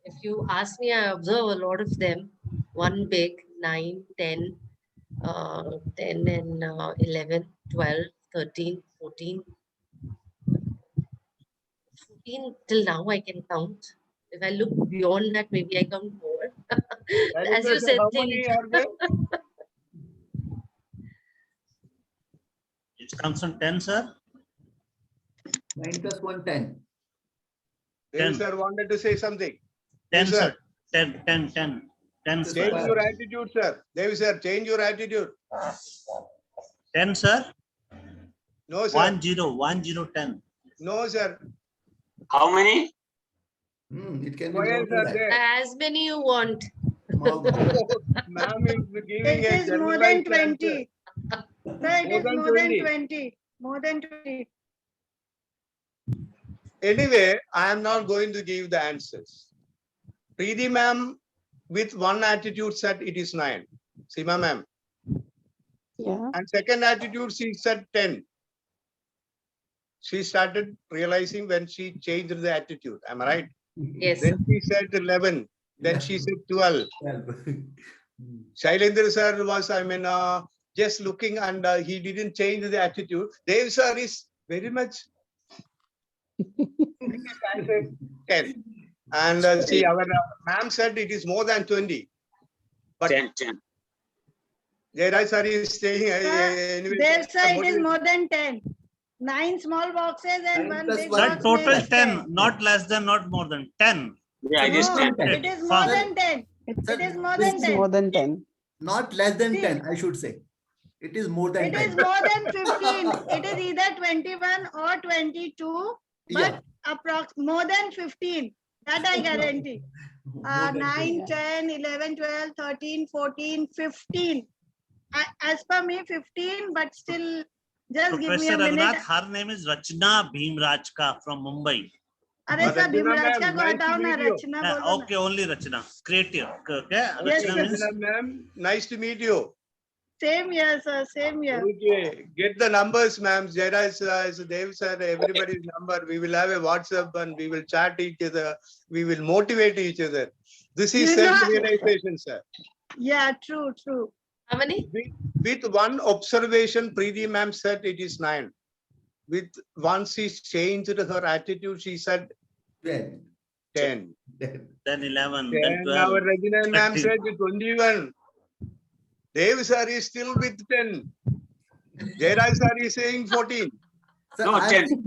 If you ask me, I observe a lot of them. One big, 9, 10, 10 and 11, 12, 13, 14. 14 till now I can count. If I look beyond that, maybe I count more. As you said, How think. many are there? It comes on 10, sir. 9 plus 1, 10. Dev sir wanted to say something. 10, Yes, sir. 10, 10, 10. 10, Change Change sir. your attitude, sir. Dev sir, change your attitude. 10, sir. No, sir. 10, 10. No, sir. How many? It can be Squares more than are that. there. As many you want. More than that. Ma'am is giving It a is more than generalized answer. 20. Sir, it More is than more than 20. 20. More than 20. Anyway, I am not going to give the answers. Preeti ma'am with one attitude said it is 9. Seema ma'am. Yeah. And second attitude she said 10. She started realizing when she changed the attitude. Am I right? Yes. Then she said 11. Then she said 12. Shailendra sir was, just looking and he didn't change the attitude. Dev sir is very much 10. And see, our ma'am said it is more than 20. But 10, 10. Jairaj sir is saying anyway. There, sir, it is motivation. more than 10. 9 small boxes and 9 one plus big one. box. That total makes 10, not less than, not more than 10. Yeah, it is No, 10. 10. it is more Fast. than 10. Sir, It is more this than It's 10. more than 10. Not less than See. 10, I should say. It is more than It 10. is more than 15. It is either 21 or 22, Yeah. but more than 15. That I guarantee. More than 9, 10. 10, 11, 12, 13, 14, 15. As per me, 15, but still, just give me Professor a minute. Raghunath, her name is Rachna Bhimrajka from Mumbai. अरे sir Rachna Bhimraj का ma'am, को nice हटाओ to ना meet you. रचना बोलो ना Okay, only Rachna. Creative. Okay. Yes, Rachna sir. means Rachna ma'am, nice to meet you. same year sir same year Okay, get the numbers, ma'am. Jairaj, Dev sir, everybody's number. We will have a WhatsApp and we will chat each other. We will motivate each other. This is You know- self-realization, sir. yeah true How many? With one observation, Preeti ma'am said it is 9. With once she changed her attitude, she said 10. 10. 10. then 11, then Then 12. our Regina ma'am 13. said 21. Dev sir is still with 10. Jairaj sir is saying 14. Sir, No, I 10. think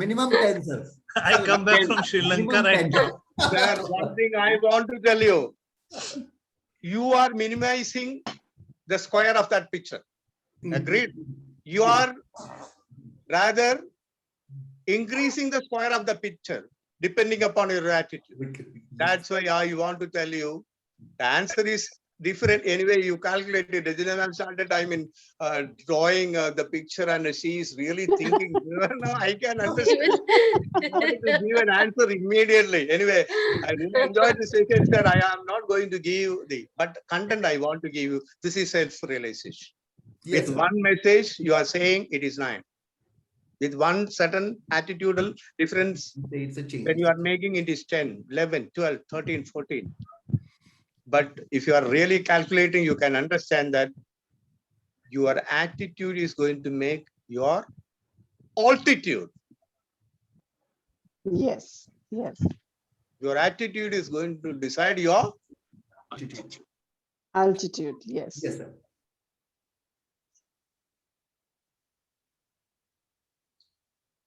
minimum 10, sir. I come back from Sri Lanka Minimum right 10. now. Sir, one thing I want to tell you. You are minimizing the square of that picture. Agreed? You are rather increasing the square of the picture depending upon your attitude. That's why I want to tell you the answer is different. Anyway, you calculated. Regina ma'am started, drawing the picture and she is really thinking, no, I can understand. I wanted to give an answer immediately. Anyway, I really enjoyed the session, sir. I am not going to give but content I want to give you. This is self-realization. Yes, With sir. one message, you are saying it is 9. With one certain attitudinal difference, It's a change. when you are making it is 10, 11, 12, 13, 14. But if you are really calculating, you can understand that your attitude is going to make your altitude. Yes. Yes. Your attitude is going to decide your Altitude. Yes. Yes, sir.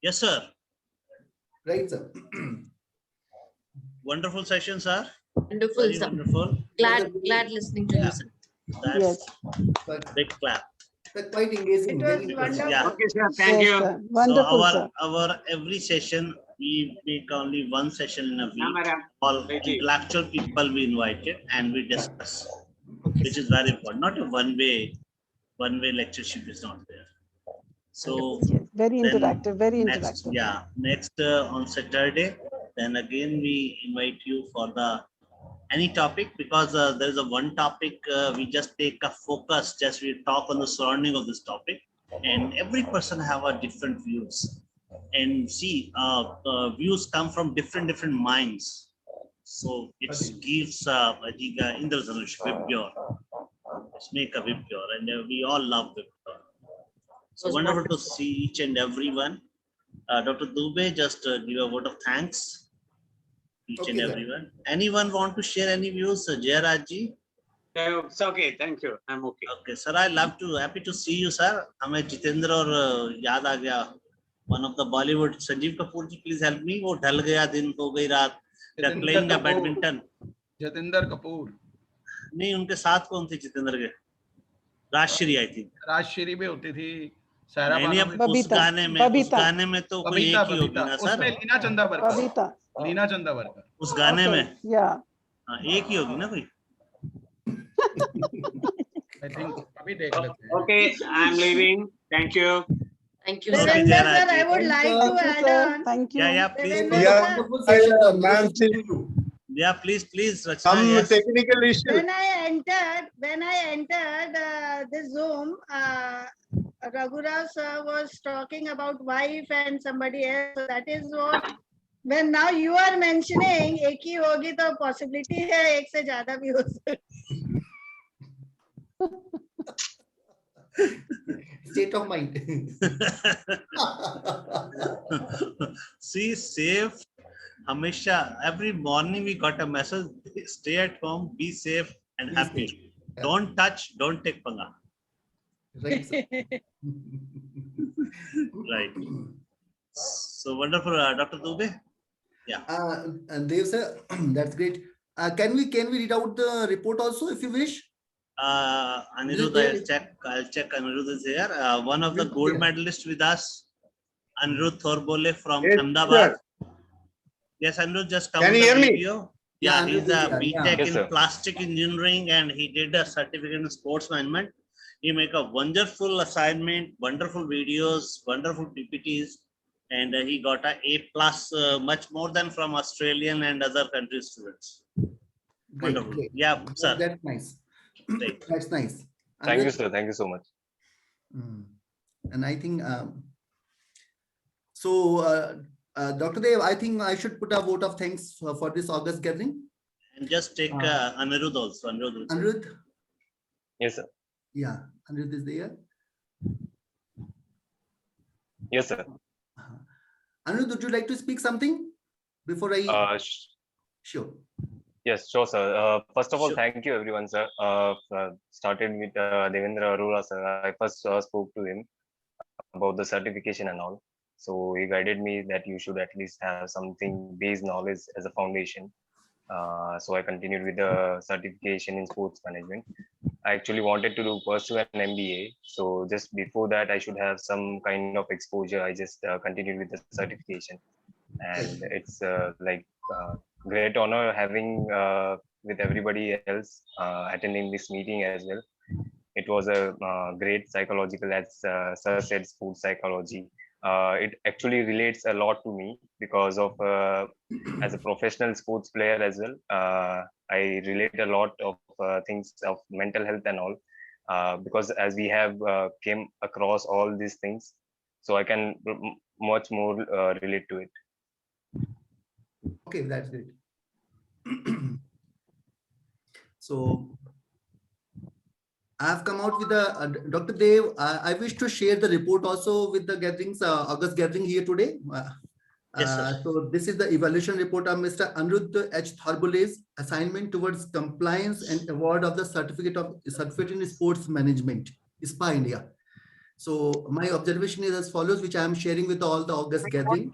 Yes, sir. Right, sir. Wonderful session, sir. Wonderful, Very sir. wonderful. Glad listening to you, sir. That's Yes. But big clap. but quite engaging. It very was interesting. wonderful. Yeah. Okay, sir. Thank Yes, you. sir. Wonderful, so sir. our every session we make only one session in a week. Camera. All Ready. intellectual people we invited and we discuss, which is very important. Not a one-way lectureship is not there. So Yes. Very then interactive. Very next, interactive. yeah, next on Saturday, then again we invite you for the any topic because there is a one topic we just take a focus, just we talk on the surrounding of this topic, and every person have a different views, and see views come from different minds. So it gives Indradanush Vibgyor. Let's make a Vibgyor, and we all love Vibgyor. So Was wonderful to wonderful. see each and everyone. Dr. Dubey, just give a word of thanks. Each and Okay, sir. everyone. Anyone want to share any views? Jayarajji? It's okay. Thank you. I'm okay. Okay, sir. I love to, happy to see you, sir. हमें जितेंद्र और याद आ गया. One of the Bollywood, Sanjeev Kapoor ji, please help me. वो ढल गया दिन हो गई रात. They're Jatinder playing a Kapoor. badminton. Jatinder Kapoor. नहीं उनके साथ कौन थे जितेंद्र के? राजश्री आई थी. राजश्री भी होती थी सारा नहीं नहीं, अब बानो में- उस गाने में तो कोई बबीता एक ही होगी बबीता ना उसमें सर, लीना चंदावरकर, Babita. लीना चंदावरकर। उस गाने Okay, में yeah. हाँ, एक ही होगी ना कोई। I think अभी देख लेते हैं। Okay, I'm leaving. Thank you. Thank you, Okay, sir. Devendra Jayaraj sir, I ji. would Thank like you, to Thank you, add sir. on. Thank you. Yeah, please, It Devendra was a Yeah. sir, wonderful session. I, Nice ma'am, speaking to you. Yeah, please, Rachna, Some yes. technical issue. when I entered this Zoom, Raghurao sir was talking about wife and somebody else. So that is what. When now you are mentioning एक ही होगी तो possibility है एक से ज्यादा भी हो सकती। State of mind. See, safe. Hamisha, every morning we got a message, stay at home, be safe and Be happy. safe. Yeah. Don't touch, don't take panga. Right, sir. Right. So wonderful, Dr. Dubey. And Dev sir, that's great. Can we read out the report also if you wish? Anirudh, I'll check. Anirudh is here. One of the Yes, gold yeah. medalists with us, Anirudh Thorbole from Yes, Ahmedabad. sir. Yes, Anirudh, just come Can on you the hear me? video. Yeah, Yeah, he's Anirudh is a here, yeah. BTech Yes, in sir. plastic engineering and he did a certificate in sports management. He make a wonderful assignment, wonderful videos, wonderful PPTs, and he got a A+, much more than from Australian and other country students. Great, Wonderful. great. Yeah, sir. That's nice. Right. That's nice. Thank you, Anirudh, sir. Thank you so much. And I think Dr. Dev, I think I should put a vote of thanks for this August gathering. And just take Anirudh also. Anirudh also. Anirudh, Yes, sir. yeah, Anirudh is there. Yes, sir. Anirudh, would you like to speak something before I? Sure. Yes, sure, sir. First of all, Sure. thank you, everyone, sir. Started with Devendra Arora, sir. I first spoke to him about the certification and all. So he guided me that you should at least have something base knowledge as a foundation. So I continued with the certification in sports management. I actually wanted to pursue an MBA. So just before that, I should have some kind of exposure. I just continued with the certification. And it's like great honor having with everybody else attending this meeting as well. It was a great psychological, as Sir said, sports psychology. It actually relates a lot to me because of as a professional sports player as well. I relate a lot of things of mental health and all because as we have came across all these things, so I can much more relate to it. Okay, that's great. So I have come out with the Dr. Dev. I wish to share the report also with the gatherings, August gathering here today. Yes, sir. So this is the evaluation report of Mr. Anirudh H. Thorbole's assignment towards compliance and award of the certificate in sports management, SPA India. So my observation is as follows, which I am sharing with all the August gathering.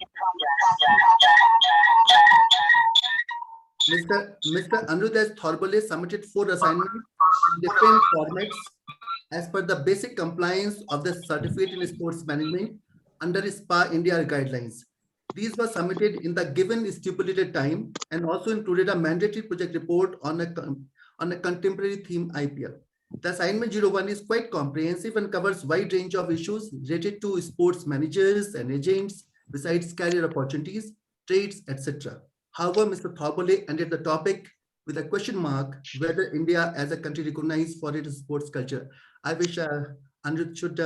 Mr. Anirudh H. Thorbole submitted 4 assignments in different formats as per the basic compliance of the certificate in sports management under SPA India guidelines. These were submitted in the given stipulated time and also included a mandatory project report on a contemporary theme IPL. The assignment 01 is quite comprehensive and covers wide range of issues related to sports managers and agents, besides career opportunities, trades, etc. However, Mr. Thorbole ended the topic with a question mark whether India as a country recognized for its sports culture. I wish Anirudh should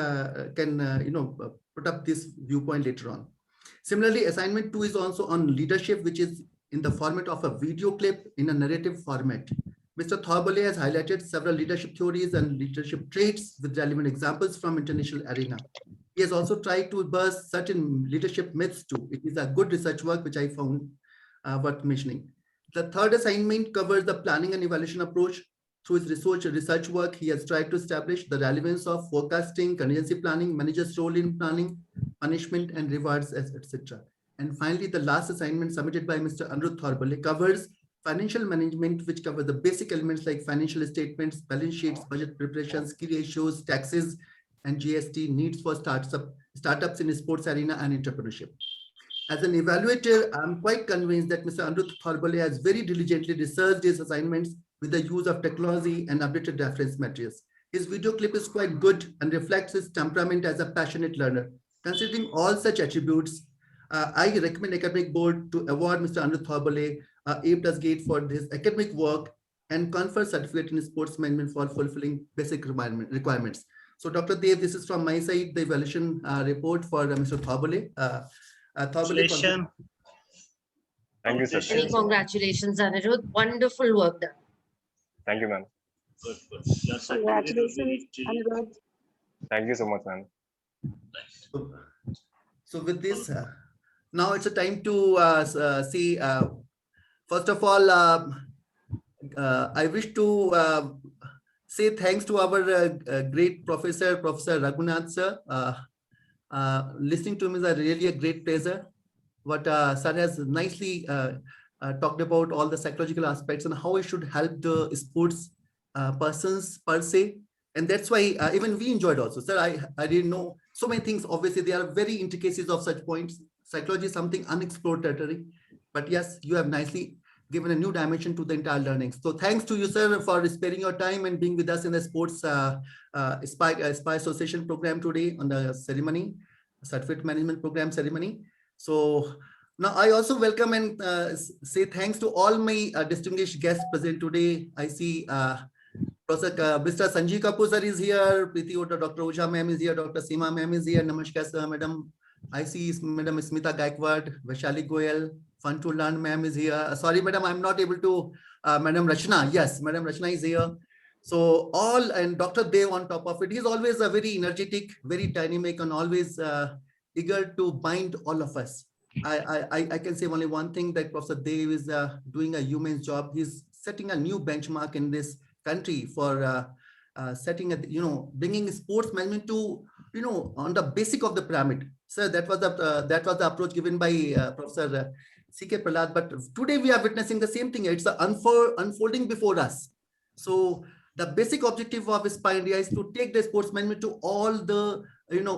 put up this viewpoint later on. Similarly, assignment 2 is also on leadership, which is in the format of a video clip in a narrative format. Mr. Thorbole has highlighted several leadership theories and leadership traits with relevant examples from international arena. He has also tried to burst certain leadership myths too. It is a good research work which I found worth mentioning. The third assignment covers the planning and evaluation approach. Through his research work, he has tried to establish the relevance of forecasting, contingency planning, managers' role in planning, punishment and rewards, etc. And finally, the last assignment submitted by Mr. Anirudh Thorbole covers financial management, which covers the basic elements like financial statements, balance sheets, budget preparations, key ratios, taxes, and GST needs for startups in sports arena and entrepreneurship. As an evaluator, I'm quite convinced that Mr. Anirudh Thorbole has very diligently researched his assignments with the use of technology and updated reference materials. His video clip is quite good and reflects his temperament as a passionate learner. Considering all such attributes, I recommend Academic Board to award Mr. Anirudh Thorbole A+ grade for his academic work and confer certificate in sports management for fulfilling basic requirements. So Dr. Dev, this is from my side, the evaluation report for Mr. Thorbole. Congratulations. Thank you, sir. Many congratulations, Anirudh. Wonderful work done. Thank you, ma'am. Good, good. Your certificate will be reached to you. Anirudh. Thank you so much, ma'am. So with this, now it's a time to see, first of all, I wish to say thanks to our great professor, Professor Raghunath sir. Listening to him is really a great pleasure. What sir has nicely talked about all the psychological aspects and how it should help the sports persons per se. And that's why even we enjoyed also. Sir, I didn't know so many things. Obviously, there are very intricacies of such points. Psychology is something unexplored territory. But yes, you have nicely given a new dimension to the entire learning. So thanks to you, sir, for sparing your time and being with us in the sports SPY Association program today on the ceremony, certificate management program ceremony. So now I also welcome and say thanks to all my distinguished guests present today. I see Mr. Sanjeev Kapoor sir is here, Preeti Ota, Dr. Usha ma'am is here, Dr. Seema ma'am is here, Namaskar sir, madam. I see Madam Smita Gaikwad, Vaishali Goyal, Fun to Learn ma'am is here. Sorry, madam, I'm not able to, Madam Rachna. Yes, Madam Rachna is here. So all, and Dr. Dev on top of it, he's always a very energetic, very dynamic and always eager to bind all of us. I can say only one thing, that Professor Dev is doing a human job. He's setting a new benchmark in this country for setting a, bringing sports management to, on the basic of the pyramid. Sir, that was the approach given by Professor C.K. Prahlad. But today we are witnessing the same thing. It's unfolding before us. So the basic objective of SPY India is to take the sports management to all the,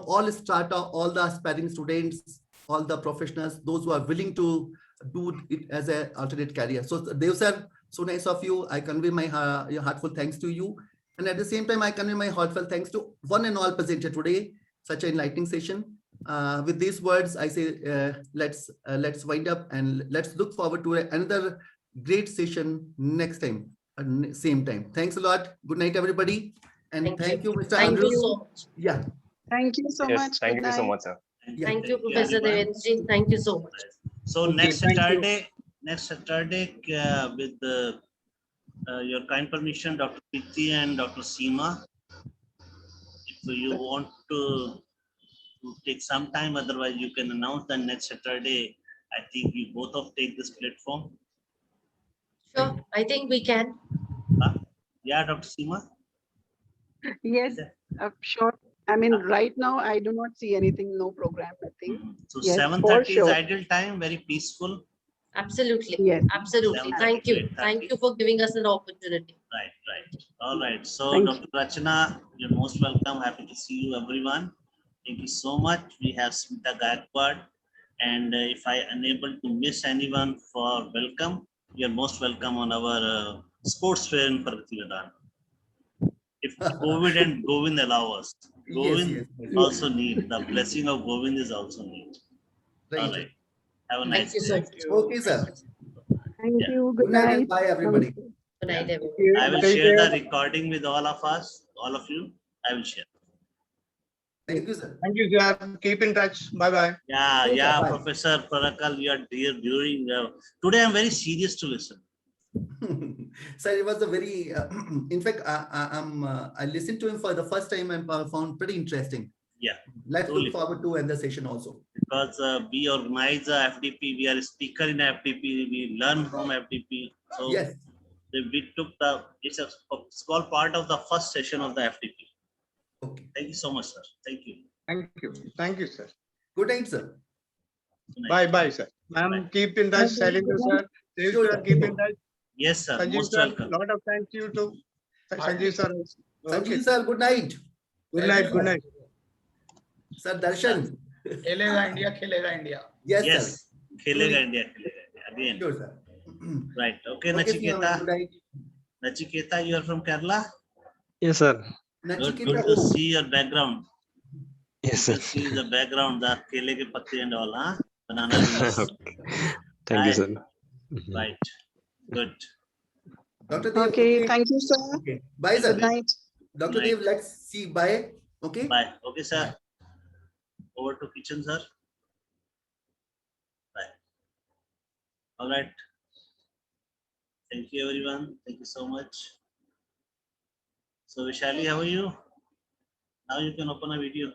all strata, all the aspiring students, all the professionals, those who are willing to do it as an alternate career. So Dev sir, so nice of you. I convey my heartfelt thanks to you. And at the same time, I convey my heartfelt thanks to one and all present here today, such an enlightening session. With these words, I say, let's wind up and let's look forward to another great session next time, same time. Thanks a lot. Good night, everybody. And thank you, Mr. Thank Andrew. you so much. Yeah. Thank you so Yes, much. thank Good you so night. much, sir. Thank you, Thank you, Professor everyone. Devendra. Thank you so much. So Okay, next thank you. Saturday, with your kind permission, Dr. Preeti and Dr. Seema, if you want to take some time, otherwise you can announce that next Saturday. I think you both of take this platform. Sure, I think we can. Yeah, Dr. Seema. Yes, sure. I mean, right now, I do not see anything, no program, nothing. So Yes, 7:30 is for sure. ideal time, very peaceful. Absolutely. Yes. Absolutely. Thank you. Thank you for giving us an opportunity. Right. All right. So Thank Dr. Rachana, you're most welcome. Happy to see you, everyone. Thank you so much. We have Smita Gaikwad. And if I unable to miss anyone for welcome, you're most welcome on our sports fair in Pragati. If COVID and Govind allow us, Govind Yes. also need, the blessing of Govind is also need. All right. Have a nice Thank you so day. much. Okay, sir. Thank you. Good Good night and night. bye, everybody. Good night, everyone. I will Take share care. the recording with all of us, all of you. I will share. Thank you, sir. Thank you, sir. Keep in touch. Bye-bye. Okay, Yeah, bye. Professor Parakal, you are dear during, today I'm very serious to listen. Sir, it was a very, in fact, I listened to him for the first time and found pretty interesting. Yeah. Let's Truly. look forward to another session also. Because we organize a FDP, we are a speaker in FDP, we learn from FDP. So Yes. we took it's called part of the first session of the FDP. Okay. Thank you so much, sir. Thank you. Thank you. Thank you, sir. Good night, sir. Good night. Bye-bye, sir. Ma'am, keep in touch. Shailendu sir. Dev Sure, sir, sir. keep in touch. Yes, sir. Sanjeev Most sir, welcome. lot of thanks to you too. Sanjeev sir. Okay. Sanjeev, sir, good night. Good night. Good night. Sir Darshan. खेलेगा India, खेलेगा India. Yes, Yes, sir. Khelega India, again. Sure, sir. Right. Okay, Okay, Sneha, Nachiketa. good night. Nachiketa, you are from Kerala. Yes, sir. Good Nachiketa, to oh, see your background. Yes, Good sir. to see the background, the kele ke patte and all, huh? Banana leaves. Thank you, Hi. sir. Right. Good. Dr. Dev, Okay, thank you, sir. Okay. Bye, sir. Good night. Dr. Night. Dev, let's see. Bye. Okay. Bye. Okay, sir. Over to kitchen, sir. Bye. All right. Thank you, everyone. Thank you so much. So, Vishali, how are you? Now you can open a video.